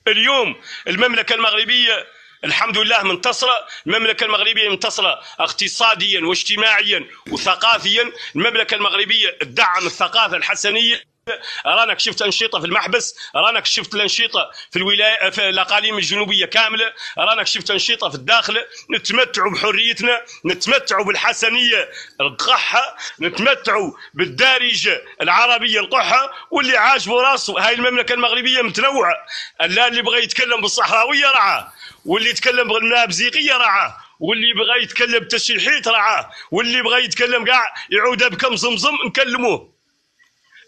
اليوم المملكه المغربيه الحمد لله منتصره، المملكه المغربيه منتصره اقتصاديا واجتماعيا وثقافيا. المملكه المغربيه تدعم الثقافه الحسنيه، رانك شفت انشطه في المحبس، رانك شفت الانشطه في الولايه في الاقاليم الجنوبيه كامله، رانك شفت انشطه في الداخل. نتمتعوا بحريتنا، نتمتعوا بالحسنيه القحه، نتمتعوا بالدارجه العربيه القحه. واللي عاجبه راسه هاي المملكه المغربيه متنوعه، اللي بغى يتكلم بالصحراويه رعاه، واللي يتكلم بالمابزيغيه رعاه، واللي بغى يتكلم بالتشيحيت رعاه، واللي بغى يتكلم كاع يعود بكم زمزم نكلموه.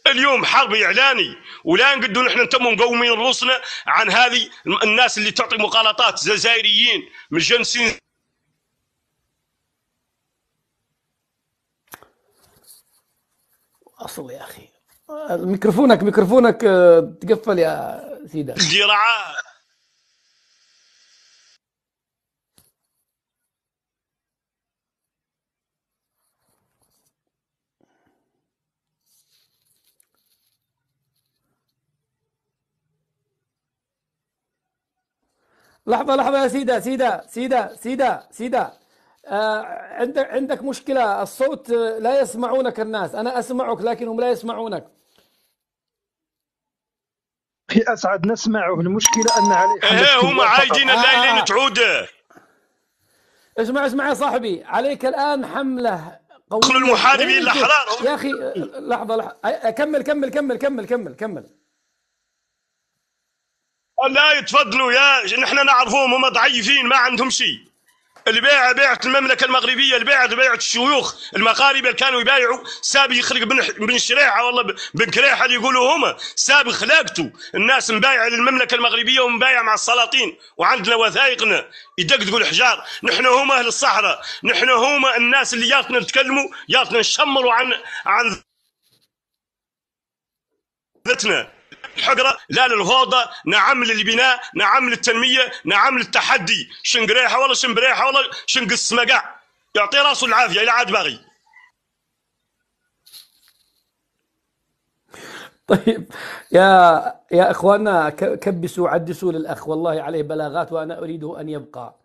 اليوم حرب اعلاني، ولا نقدروا نحن نتموا مقومين رؤوسنا عن هذه الناس اللي تعطي مخالطات جزائريين من جنسين. اصل يا اخي ميكروفونك تقفل يا سيدة. الزراعه لحظة يا سيدة. عندك مشكلة، الصوت لا يسمعونك الناس، أنا أسمعك لكنهم لا يسمعونك. أخي أسعد نسمعه، المشكلة أن عليه هم عايدين الليلين تعود. اسمع يا صاحبي، عليك الآن حملة قوية. دخلوا المحاربين الأحرار يا أخي. لحظة كمل. لا يتفضلوا يا نحن نعرفوهم، هم ضعيفين ما عندهم شيء. اللي بيعت المملكه المغربيه، اللي بيعت الشيوخ المغاربه اللي كانوا يبايعوا ساب يخلق بن شريحه والله بن كريحه اللي يقولوا هما ساب خلاقته. الناس مبايعه للمملكه المغربيه ومبايعه مع السلاطين، وعندنا وثائقنا يدقدقوا الحجار. نحن هما اهل الصحراء، نحن هما الناس اللي ياتنا نتكلموا، ياتنا نشمروا عن ذاتنا. الحقرة لا للغوضة، نعم للبناء، نعم للتنمية، نعم للتحدي. شنقريحة والله شنبريحة والله شنقص مقع، يعطي راسه العافية إلى عاد باغي. طيب يا اخواننا، كبسوا عدسوا للاخ، والله عليه بلاغات وانا اريده ان يبقى.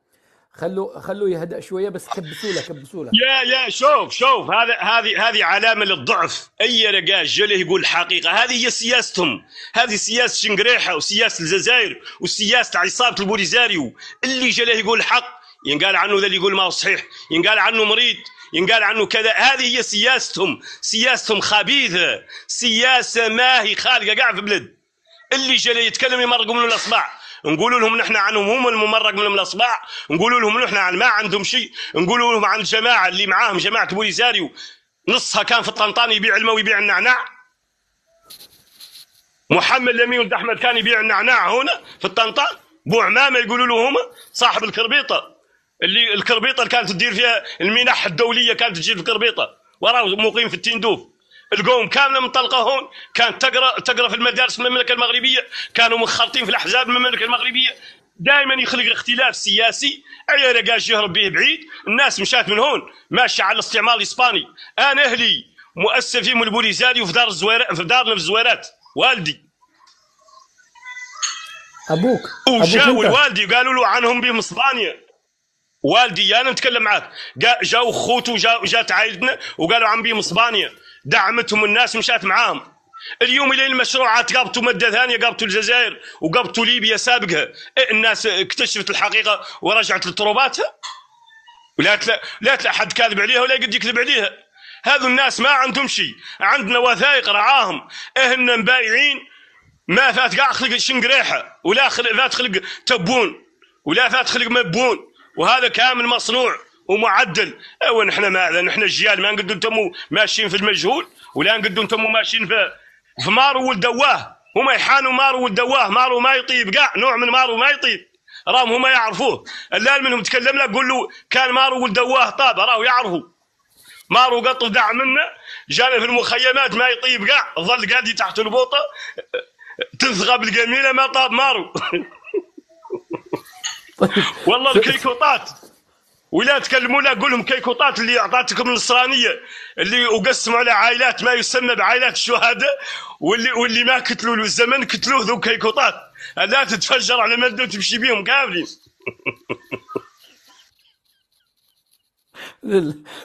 خلوا يهدأ شويه، بس كبسوا له. يا شوف هذه علامه للضعف. اي رجال جله يقول الحقيقه، هذه هي سياستهم، هذه سياسه شنقريحه وسياسه الجزائر وسياسه عصابه البوليزاريو. اللي جله يقول الحق ينقال عنه ذا اللي يقول ما هو صحيح، ينقال عنه مريض، ينقال عنه كذا. هذه هي سياستهم خبيثه، سياسه ما هي خالقه قاع في بلد. اللي جله يتكلم يمرقوا منه الاصبع، نقولوا لهم نحن عنهم هم الممرق منهم الاصبع، نقولوا لهم نحن عن ما عندهم شيء، نقولوا لهم عن الجماعه اللي معاهم جماعه بوليزاريو نصها كان في الطنطان يبيع الماء ويبيع النعناع. محمد لمين ولد احمد كان يبيع النعناع هنا في الطنطان. بو عمامه يقولوا له هم صاحب الكربيطه، اللي الكربيطه اللي كانت تدير فيها المنح الدوليه كانت تجي في الكربيطه، وراه مقيم في التندوف. القوم كامله منطلقه هون، كانت تقرا في المدارس المملكه المغربيه، كانوا منخرطين في الاحزاب المملكه المغربيه. دائما يخلق اختلاف سياسي، اي رقاش يهرب به بعيد. الناس مشات من هون ماشيه على الاستعمار الاسباني. انا اهلي مؤسسين من البوليزاريو في دار الزويرات، في دارنا في الزويرات، والدي ابوك وجاوا الوالدي وقالوا له عنهم بهم اسبانيا. والدي انا نتكلم معك، جاوا خوته جات عائلتنا وقالوا عن بهم اسبانيا، دعمتهم الناس مشات معاهم. اليوم الى المشروعات قابطوا مده ثانيه، قابطوا الجزائر وقابطوا ليبيا سابقها. الناس اكتشفت الحقيقه ورجعت لتروباتها، ولا لا حد كاذب عليها ولا قد يكذب عليها. هذو الناس ما عندهم شيء، عندنا وثائق رعاهم. اهلنا مبايعين، ما فات قاع خلق شنقريحه، ولا فات خلق تبون، ولا فات خلق مبون، وهذا كامل مصنوع ومعدل. ايوا نحن نحن الجيال ما نقدروا نتموا ماشيين في المجهول، ولا نقدروا نتموا ماشيين في مارو ولدواه. هما يحانوا مارو ولدواه، مارو ما يطيب، كاع نوع من مارو ما يطيب. راهم هما يعرفوه. اللال منهم تكلم له قول له كان مارو ولد دواه طابه، راهو يعرفوا مارو قط دع منا، جانا في المخيمات ما يطيب كاع، ظل قاعد تحت البوطه تنثغب الجميله ما طاب مارو. والله الكيكوطات ولا تكلموا لا قول لهم كيكوطات اللي اعطاتكم النصرانيه اللي وقسموا على عائلات ما يسمى بعائلات الشهداء، واللي ما كتلوا له الزمن كتلوه ذو كيكوطات، لا تتفجر على مده وتمشي بيهم كاملين.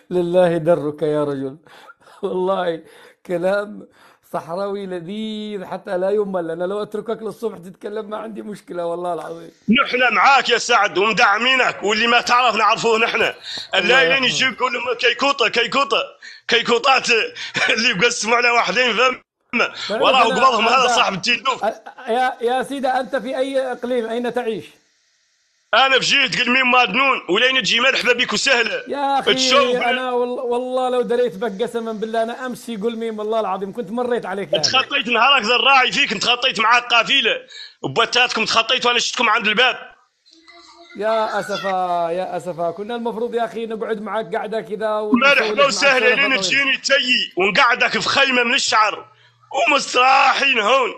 لله درك يا رجل. والله كلام صحراوي لذيذ حتى لا يمل. انا لو اتركك للصبح تتكلم ما عندي مشكله والله العظيم. نحن معاك يا سعد ومدعمينك، واللي ما تعرف نعرفوه نحن. الليلين يجيب يقول لهم كيكوطات اللي يقسموا على واحدين فم وراه قبضهم. هذا صاحب التلفوف. يا سيدي انت في اي اقليم؟ اين تعيش؟ انا في جهه قلميم مادنون، ولين تجي مرحبا بك وسهله يا اخي. انا والله لو دريت بك قسما بالله انا امس في قلميم والله العظيم كنت مريت عليك. تخطيت نهارك ذا الراعي فيك، انت خطيت معاك قافله وبتاتكم تخطيت وانا شفتكم عند الباب. يا اسفا يا اسفا، كنا المفروض يا اخي نقعد معك قعده كذا مرحبا وسهلا لين تجيني تجي ونقعدك في خيمه من الشعر ومستراحين هون،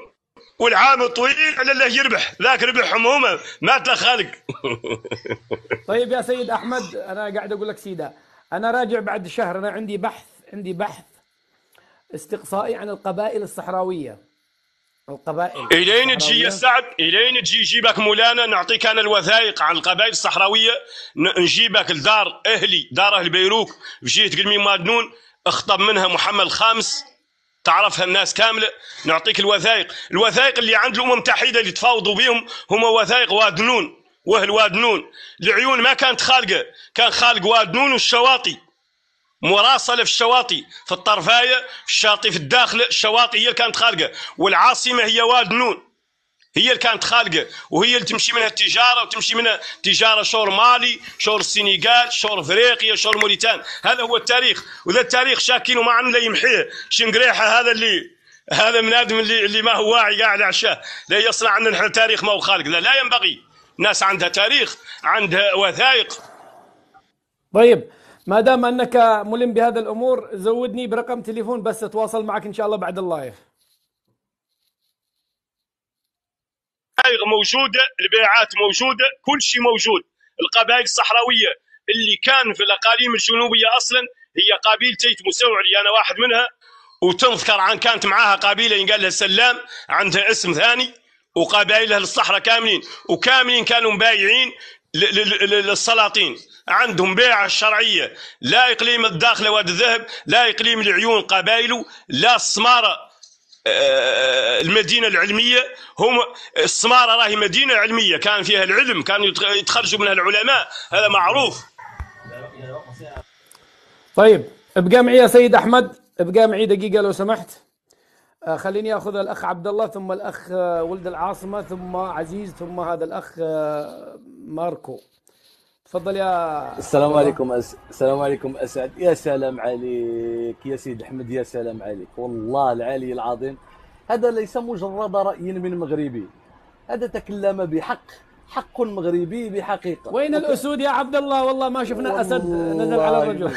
والعام طويل على الله يربح، ذاك ربحهم هما مات له خالق. طيب يا سيد احمد، انا قاعد اقول لك سيده، انا راجع بعد شهر، انا عندي بحث استقصائي عن القبائل الصحراويه. القبائل الين تجي يا سعد، الين تجي يجيبك مولانا نعطيك انا الوثائق عن القبائل الصحراويه، نجيبك لدار اهلي، دار اهل بيروك في جهه قلميم مادنون، اخطب منها محمد الخامس، تعرفها الناس كامله، نعطيك الوثائق اللي عند الامم المتحده اللي تفاوضوا بهم، هم وثائق وادنون واهل وادنون. العيون ما كانت خالقه، كان خالق وادنون والشواطئ، مراسله في الشواطئ، في الطرفايه، في الشاطئ، في الداخل، الشواطئ هي اللي كانت خالقه، والعاصمه هي وادنون هي اللي كانت خالقه، وهي اللي تمشي منها التجاره، وتمشي منها تجاره شور مالي، شور السنغال، شور افريقيا، شور موريتان. هذا هو التاريخ، وذا التاريخ شاكين وما عنده لا يمحيه. شنقريحه هذا من ادم اللي ما هو واعي قاعد عشاه، لا يصنع عندنا نحن تاريخ ما هو خالق. لا ينبغي. ناس عندها تاريخ، عندها وثائق. طيب ما دام انك ملم بهذا الامور، زودني برقم تليفون بس اتواصل معك ان شاء الله بعد اللايف. موجوده، البيعات موجوده، كل شيء موجود. القبائل الصحراويه اللي كان في الاقاليم الجنوبيه اصلا هي قبيله تيت مسوعلي، انا واحد منها، وتذكر عن كانت معاها قبيله ينقال لها سلام، عندها اسم ثاني، وقبائل اهل الصحراء كاملين كانوا مبايعين للسلاطين، عندهم بيعه شرعيه. لا اقليم الداخله وادي الذهب، لا اقليم العيون قبائله، لا السماره المدينه العلميه. هم السماره راهي مدينه علميه كان فيها العلم، كانوا يتخرجوا منها العلماء، هذا معروف. طيب ابقى معي يا سيد احمد، ابقى معي دقيقه لو سمحت. خليني اخذ الاخ عبد الله، ثم الاخ ولد العاصمه، ثم عزيز، ثم هذا الاخ ماركو. تفضل يا السلام عليكم. السلام عليكم اسعد. يا سلام عليك يا سيد احمد، يا سلام عليك والله العلي العظيم. هذا ليس مجرد راي من مغربي، هذا تكلم بحق، حق مغربي بحقيقه. وين الاسود يا عبد الله؟ والله ما شفنا اسد نزل على الرجل.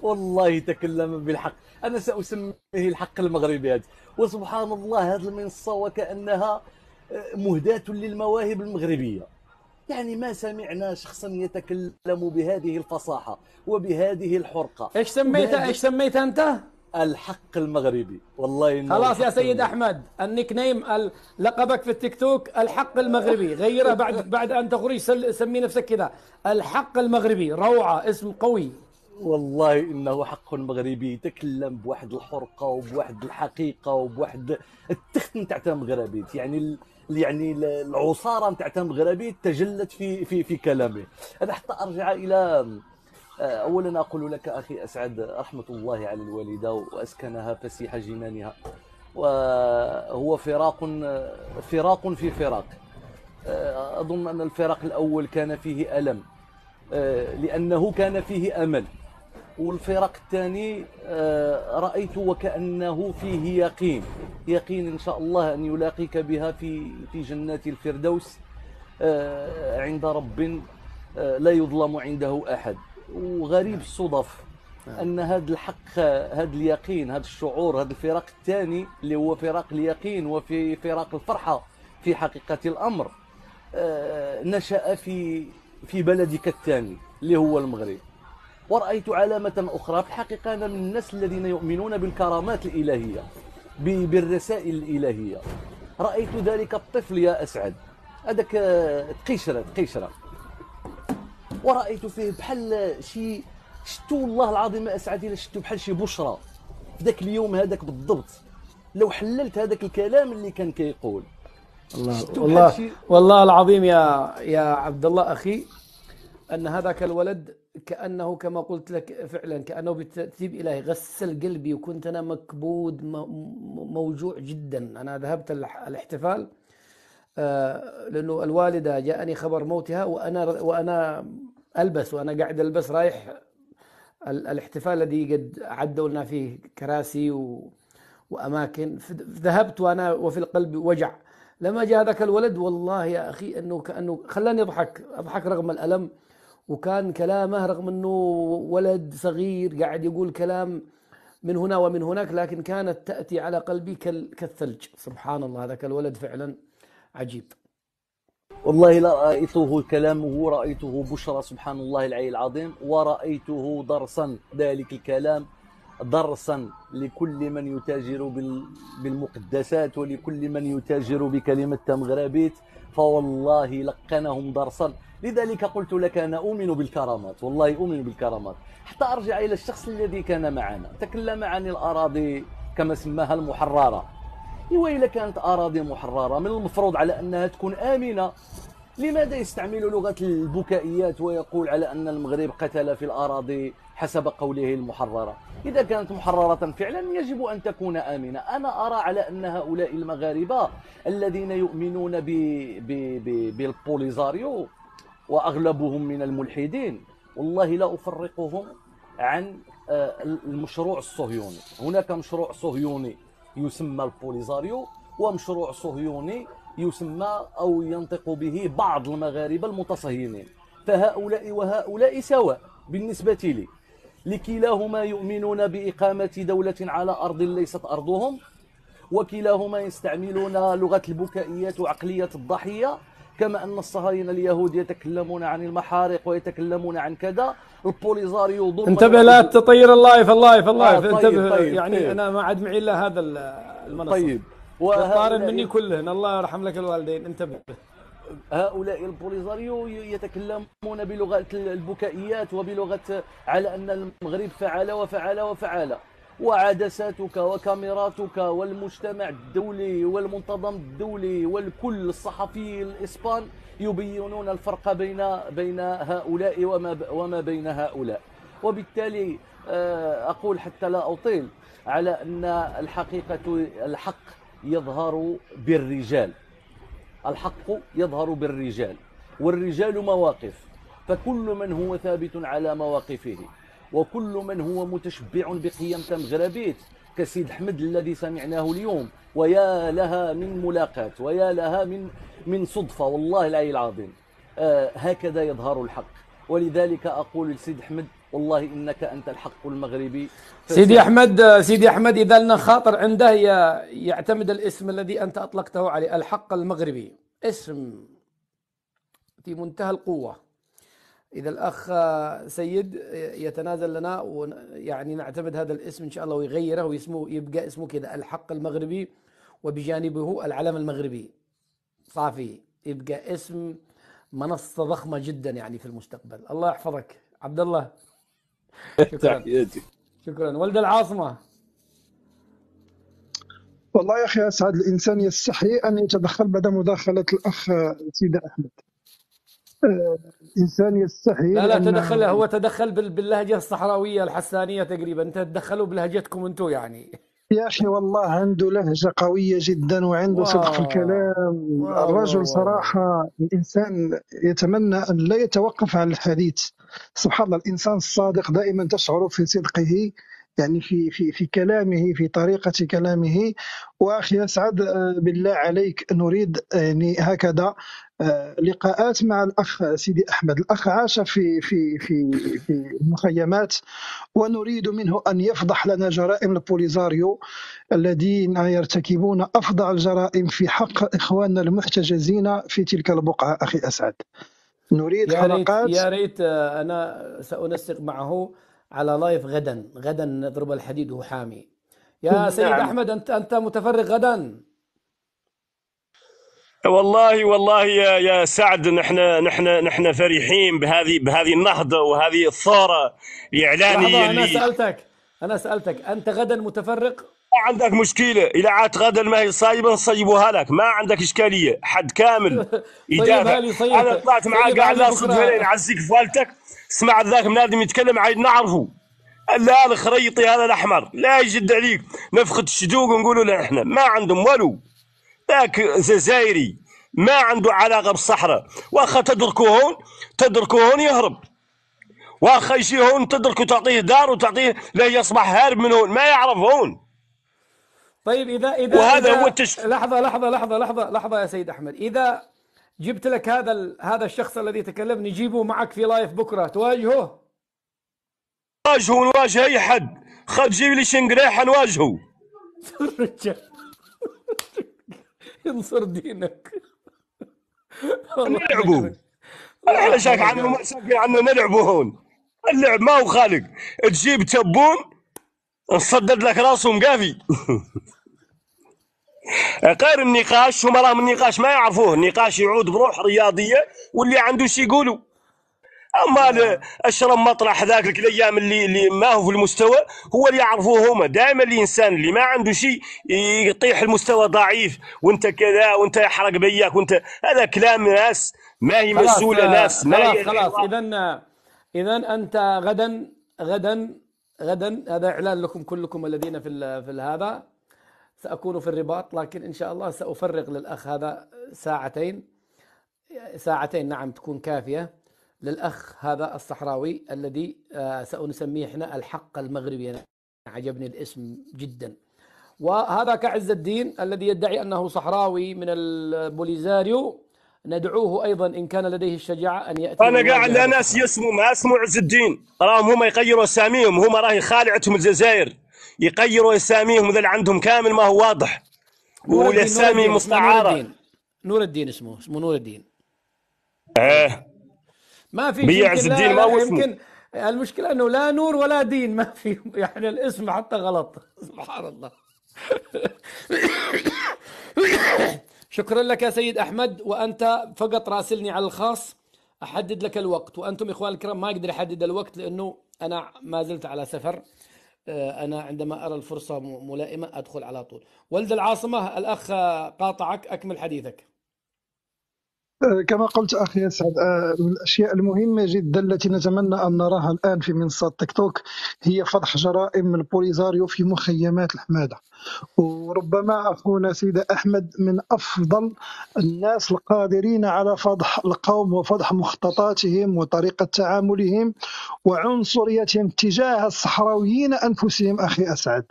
والله تكلم بالحق. انا ساسميه الحق المغربي هذا. وسبحان الله هذه المنصه وكانها مهداة للمواهب المغربيه. يعني ما سمعنا شخصا يتكلم بهذه الفصاحة وبهذه الحرقة. ايش سميتها انت؟ الحق المغربي. والله خلاص يا سيد احمد، النيك نيم لقبك في التيك توك الحق المغربي، غيره بعد ان تخرج، سمي نفسك كذا الحق المغربي. روعة، اسم قوي. والله انه حق مغربي، تكلم بواحد الحرقة وبواحد الحقيقة وبواحد التخت نتاع المغربيت، يعني العصاره نتاع المغربي تجلت في كلامه. انا حتى ارجع الى اولا اقول لك اخي اسعد رحمه الله على الوالده واسكنها فسيح جنانها، وهو فراق في فراق. اظن ان الفراق الاول كان فيه الم لانه كان فيه امل، والفراق الثاني رأيت وكأنه فيه يقين إن شاء الله أن يلاقيك بها في جنات الفردوس. عند رب لا يظلم عنده أحد. وغريب الصدف أن هذا الحق، هذا اليقين، هذا الشعور، هذا الفراق الثاني اللي هو فراق اليقين وفي فراق الفرحة في حقيقة الأمر، نشأ في بلدك الثاني اللي هو المغرب. ورأيت علامة أخرى، في الحقيقة أنا من الناس الذين يؤمنون بالكرامات الإلهية، بالرسائل الإلهية. رأيت ذلك الطفل يا أسعد، هذاك تقيشرة، ورأيت فيه بحال شي، شتو والله العظيم يا أسعد إلا شتو بحال شي بشرى في ذاك اليوم هذاك بالضبط. لو حللت هذاك الكلام اللي كان كيقول، والله العظيم يا عبد الله أخي، أن هذاك الولد كأنه كما قلت لك فعلا كأنه بترتيب إلهي غسل قلبي، وكنت أنا مكبود موجوع جدا. أنا ذهبت الاحتفال لأنه الوالدة جاءني خبر موتها، وأنا قاعد ألبس رايح الاحتفال الذي قد عدوا لنا فيه كراسي وأماكن. ذهبت وأنا وفي القلب وجع. لما جاء هذاك الولد والله يا أخي أنه كأنه خلاني أضحك رغم الألم. وكان كلامه رغم أنه ولد صغير قاعد يقول كلام من هنا ومن هناك، لكن كانت تأتي على قلبي كالثلج. سبحان الله، هذاك الولد فعلا عجيب. والله لا رأيته كلامه، رأيته بشرى، سبحان الله العلي العظيم. ورأيته درسا، ذلك الكلام درسا لكل من يتاجر بالمقدسات ولكل من يتاجر بكلمة مغربيت، فوالله لقنهم درسا. لذلك قلت لك أنا أؤمن بالكرامات، والله أؤمن بالكرامات. حتى أرجع إلى الشخص الذي كان معنا، تكلم عن الأراضي كما سماها المحررة. وإذا كانت أراضي محررة من المفروض على أنها تكون آمنة، لماذا يستعمل لغة البكائيات ويقول على أن المغرب قتل في الأراضي حسب قوله المحررة؟ إذا كانت محررة فعلا يجب أن تكون آمنة. أنا أرى على أن هؤلاء المغاربة الذين يؤمنون بالبوليزاريو وأغلبهم من الملحدين، والله لا أفرقهم عن المشروع الصهيوني. هناك مشروع صهيوني يسمى البوليزاريو، ومشروع صهيوني يسمى أو ينطق به بعض المغاربة المتصهينين، فهؤلاء وهؤلاء سواء بالنسبة لي. لكلاهما يؤمنون بإقامة دولة على أرض ليست أرضهم، وكلاهما يستعملون لغة البكائيات وعقلية الضحية. كما أن الصهاينة اليهود يتكلمون عن المحارق ويتكلمون عن كذا، البوليزاريو ضد. انتبه لا تطير اللايف انتبه. طيب يعني طيب. أنا ما عاد معي إلا هذا المنصة. طيب، وطارن مني كلهن، الله يرحم لك الوالدين. انتبه. هؤلاء البوليزاريو يتكلمون بلغة البكائيات وبلغة على أن المغرب فعل وفعل وفعل، وعدساتك وكاميراتك والمجتمع الدولي والمنتظم الدولي والكل الصحفي الإسبان يبينون الفرق بين هؤلاء وما بين هؤلاء. وبالتالي أقول حتى لا أطيل على أن الحق يظهر بالرجال، الحق يظهر بالرجال، والرجال مواقف. فكل من هو ثابت على مواقفه، وكل من هو متشبع بقيم مغربيت كسيد أحمد الذي سمعناه اليوم، ويا لها من ملاقاة، ويا لها من صدفة، والله العلي العظيم. هكذا يظهر الحق. ولذلك أقول لسيد أحمد والله إنك أنت الحق المغربي. سيدي أحمد إذا لنا خاطر عنده يعتمد الاسم الذي أنت أطلقته عليه، الحق المغربي، اسم في منتهى القوة. إذا الأخ سيد يتنازل لنا ويعني نعتمد هذا الاسم إن شاء الله ويغيره ويسمه يبقى اسمه كذا الحق المغربي، وبجانبه العلم المغربي صافي، يبقى اسم منصة ضخمة جدا يعني في المستقبل. الله يحفظك عبد الله. شكرا. ولد العاصمة. والله يا أخي أسعد، الإنسان يستحي أن يتدخل بعد مداخلة الأخ سيدي أحمد. الإنسان يستحي. لا تدخل، هو تدخل باللهجة الصحراوية الحسانية تقريبا، أنت تدخلوا بلهجتكم أنتم يعني. يا أخي والله عنده لهجة قوية جدا وعنده صدق في الكلام. الرجل صراحة الإنسان يتمنى أن لا يتوقف عن الحديث. سبحان الله، الإنسان الصادق دائما تشعر في صدقه يعني في كلامه، في طريقة كلامه. وأخي أسعد، بالله عليك نريد يعني هكذا لقاءات مع الأخ سيدي أحمد. الأخ عاش في المخيمات، ونريد منه أن يفضح لنا جرائم البوليزاريو الذين يرتكبون أفظع الجرائم في حق إخواننا المحتجزين في تلك البقعة. أخي أسعد، نريد يا ريت حلقات. يا ريت أنا سأنسق معه على لايف غدا نضرب الحديد وهو حامي. يا سيد نعم. أحمد، أنت متفرغ غدا؟ والله يا سعد، نحن فرحين بهذه النهضه وهذه الثوره الاعلانيه لحظة، اللي أنا سألتك أنت غدا متفرغ؟ ما عندك مشكله. اذا عاد غدا ما هي صايبه نصيبوها لك، ما عندك اشكاليه. حد كامل يدافع. صيبها لي انا طلعت معاه صيبها قاعد لي لا صدفه لين بكرة. عزيك فوالتك. سمعت ذاك منادم يتكلم عايد نعرفه. لا الخريطي هذا الاحمر لا يجد عليك. نفخت الشدوق ونقولوا له احنا ما عندهم ولو. ذاك جزائري ما عنده علاقه بالصحراء. واخا تدركوا هون يهرب. واخا يجي هون تدركوا تعطيه دار وتعطيه لا يصبح هارب من هون، ما يعرف هون. طيب وهذا هو لحظة يا سيد أحمد، إذا جبت لك هذا الشخص الذي تكلم نجيبه معك في لايف بكرة تواجهه؟ نواجه أي حد. خد جيب لي شنقريحة نواجهه. ينصر دينك. نلعبوا. احنا شاك عنه ما شاك عنه نلعبوا هون. اللعب ما هو خالق. تجيب تبون نصدد لك راسه مقافي. غير النقاش، هم راهم النقاش ما يعرفوه. النقاش يعود بروح رياضيه واللي عنده شي يقولوا. اما اشرم مطرح ذاك الايام اللي ما هو في المستوى هو اللي يعرفوه هما. دائما الانسان اللي ما عنده شيء يطيح المستوى ضعيف، وانت كذا وانت يحرق بياك وانت. هذا كلام ناس ما هي مسؤوله، ناس ما هي. خلاص. اذا انت غدا هذا اعلان لكم كلكم الذين في هذا. ساكون في الرباط، لكن ان شاء الله سافرغ للاخ هذا ساعتين نعم تكون كافيه للأخ هذا الصحراوي الذي سنسميه احنا الحق المغربي. أنا عجبني الاسم جدا. وهذا كعز الدين الذي يدعي أنه صحراوي من البوليزاريو، ندعوه أيضا إن كان لديه الشجاعة أن يأتي. أنا قاعد لا ناس يسموا ما اسمه عز الدين، راهم هم يغيروا أساميهم. هم راهي خالعتهم الجزائر يغيروا أساميهم إذا عندهم كامل ما هو واضح، والأسامي مستعارة. نور الدين اسمه نور الدين. ما في بيعز الدين ما هو اسمه. يمكن المشكلة أنه لا نور ولا دين، ما في يعني الاسم حتى غلط. سبحان الله. شكرا لك يا سيد أحمد، وأنت فقط راسلني على الخاص أحدد لك الوقت. وأنتم إخوان الكرام ما أقدر أحدد الوقت لأنه أنا ما زلت على سفر. أنا عندما أرى الفرصة ملائمة أدخل على طول. ولد العاصمة الأخ قاطعك، أكمل حديثك. كما قلت أخي أسعد، من الأشياء المهمة جدا التي نتمنى أن نراها الآن في منصات تيك توك هي فضح جرائم البوليزاريو في مخيمات الحمادة. وربما أخونا سيد أحمد من أفضل الناس القادرين على فضح القوم وفضح مخططاتهم وطريقة تعاملهم وعنصريتهم تجاه الصحراويين أنفسهم. أخي أسعد،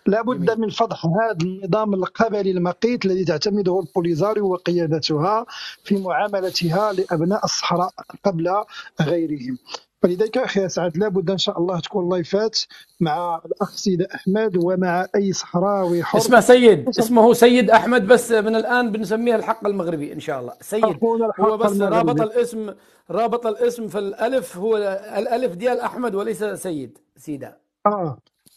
لا بد من فضح هذا النظام القبلي المقيت الذي تعتمده البوليزاريو وقيادتها في معاملتها لأبناء الصحراء قبل غيرهم. فلذلك أخي أسعد لابد إن شاء الله تكون لايفات مع الأخ سيد أحمد ومع أي صحراوي حر. اسمه سيد أحمد، بس من الآن بنسميه الحق المغربي إن شاء الله. سيد هو بس رابط الاسم في الألف، هو الألف ديال أحمد وليس سيدة.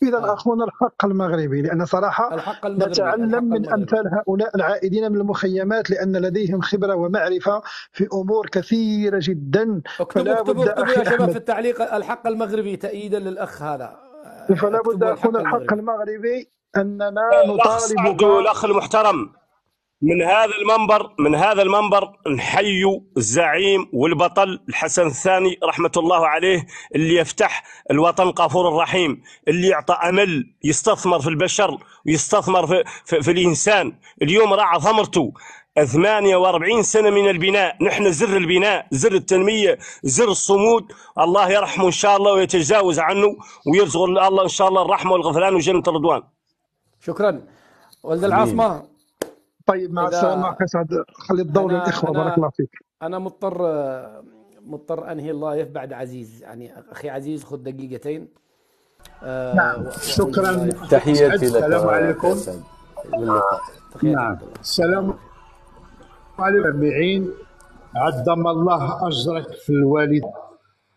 إذا أخونا الحق المغربي، لأن صراحة نتعلم من أمثال هؤلاء العائدين من المخيمات لأن لديهم خبرة ومعرفة في أمور كثيرة جدا. اكتبوا يا شباب في التعليق الحق المغربي تأييدا للأخ هذا. فلا بد أخونا الحق المغربي أننا نطالب الأخ المحترم من هذا المنبر نحيي الزعيم والبطل الحسن الثاني رحمة الله عليه، اللي يفتح الوطن غفور الرحيم، اللي يعطى أمل، يستثمر في البشر ويستثمر في الإنسان. اليوم راعى ثمرته. 48 سنة من البناء، نحن زر البناء، زر التنمية، زر الصمود. الله يرحمه إن شاء الله ويتجاوز عنه ويرزق الله إن شاء الله الرحمة والغفران وجنة الرضوان. شكرا ولد العاصمة. طيب مع السلامة أخي سعد، خلي الدور للإخوة. بارك الله فيك. أنا مضطر أنهي اللايف بعد عزيز، يعني أخي عزيز خذ دقيقتين. نعم شكرا، تحياتي لك. السلام عليكم. نعم السلام عليكم جميعين. عظم الله أجرك في الوالد،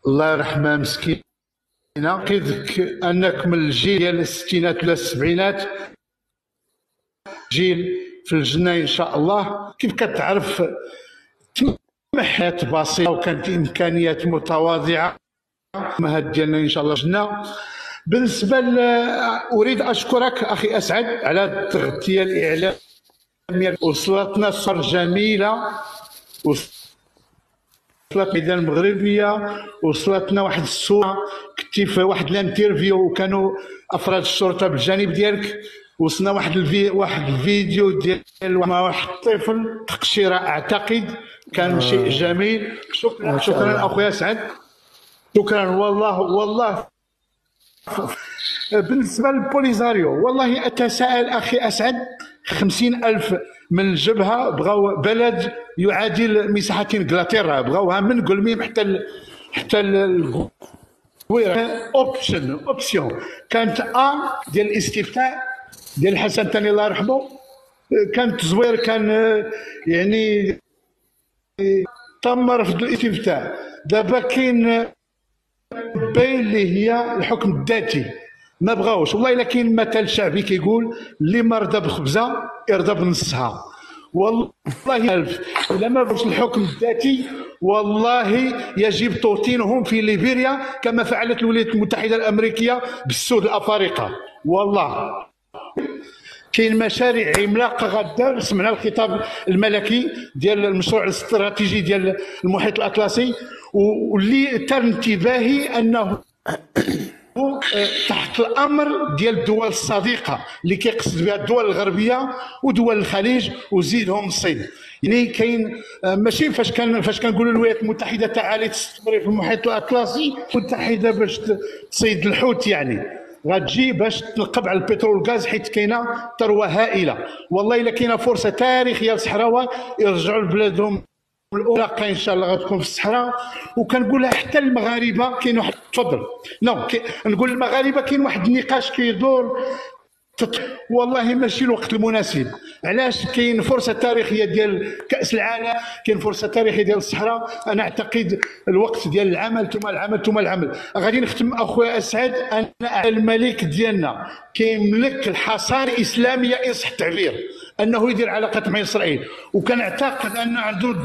الله يرحمها مسكينة. كيف أنك من الجيل ديال الستينات ولا السبعينات، جيل في الجنة إن شاء الله. كيف كتعرف حياة بسيطة وكانت إمكانيات متواضعة، مهد ديالنا إن شاء الله الجنة. بالنسبة أريد أشكرك أخي أسعد على التغطية الإعلامية، وصلتنا صور جميلة، وصلت الميدان المغربية، وصلتنا واحد الصورة كنتي في واحد الانترفيو وكانوا أفراد الشرطة بالجانب ديالك، وصلنا واحد الفيديو ديال واحد الطفل تقشيرة أعتقد، كان شيء جميل. شكرا أخويا أسعد، شكرا والله. بالنسبة للبوليزاريو، والله أتساءل أخي أسعد، 50,000 من الجبهة بغاو بلد يعادل مساحة إنجلترا، بغاوها من قلميم حتى القويرة. اوبسيون كانت ديال الاستفتاء ديال الحسن الثاني الله يرحمه، كانت زوير، كان يعني تم رفض الاستفتاء. دابا كاين باين اللي هي الحكم الذاتي، ما بغاوش. والله الا كاين مثل شعبي كيقول اللي ما رضى بخبزه يرضى بنصها. والله الا ما بغاوش الحكم الذاتي والله يجب توطينهم في ليبيريا كما فعلت الولايات المتحده الامريكيه بالسود الافارقه. والله كاين مشاريع عملاقه غادا. سمعنا الخطاب الملكي ديال المشروع الاستراتيجي ديال المحيط الاطلسي، واللي تر انتباهي انه تحت الامر ديال الدول الصديقه اللي كيقصد بها الدول الغربيه ودول الخليج وزيدهم الصين. يعني كاين ماشي فاش كنقولوا الولايات المتحده تعالي تستثمري في المحيط الاطلسي، المتحده باش تصيد الحوت، يعني غتجي باش تنقب على البترول والغاز، حيت كاينه ثروه هائله. والله الا كاينه فرصه تاريخيه للصحراوه يرجعوا لبلادهم الاولى، ان شاء الله غتكون في الصحراء. وكنقولها حتى المغاربه، كاين واحد تفضل نقول المغاربه كاين واحد النقاش كيدور، والله ماشي الوقت المناسب. علاش؟ كاين فرصه تاريخيه ديال كاس العالم، كاين فرصه تاريخيه ديال الصحراء. انا اعتقد الوقت ديال العمل ثم العمل ثم العمل. غادي نختم اخويا اسعد، انا الملك ديالنا كيملك الحصانه الاسلاميه ان صح التعبير انه يدير علاقات مع اسرائيل، وكنعتقد ان عنده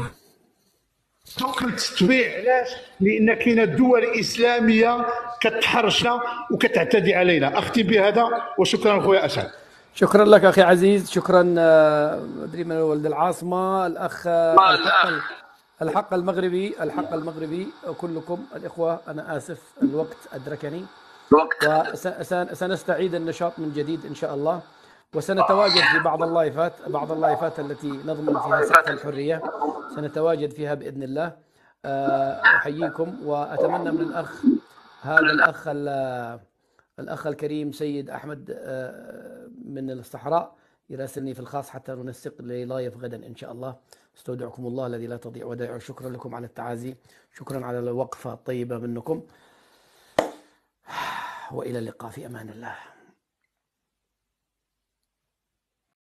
توكل التتبيع. علاش؟ لان كاينه دول اسلاميه كتحرشنا وكتعتدي علينا. اختي بهذا وشكرا خويا اسعد. شكرا لك اخي عزيز، شكرا. ادري من ولد العاصمه، الاخ الحق المغربي كلكم الاخوه. انا اسف الوقت ادركني، وسنستعيد النشاط من جديد ان شاء الله، وسنتواجد في بعض اللايفات التي نضمن فيها سقف الحريه، سنتواجد فيها باذن الله. احييكم واتمنى من الاخ الكريم سيد احمد من الصحراء يراسلني في الخاص حتى ننسق للايف غدا ان شاء الله. استودعكم الله الذي لا تضيع ودائعه. شكرا لكم على التعازي، شكرا على الوقفه الطيبه منكم، والى اللقاء في امان الله.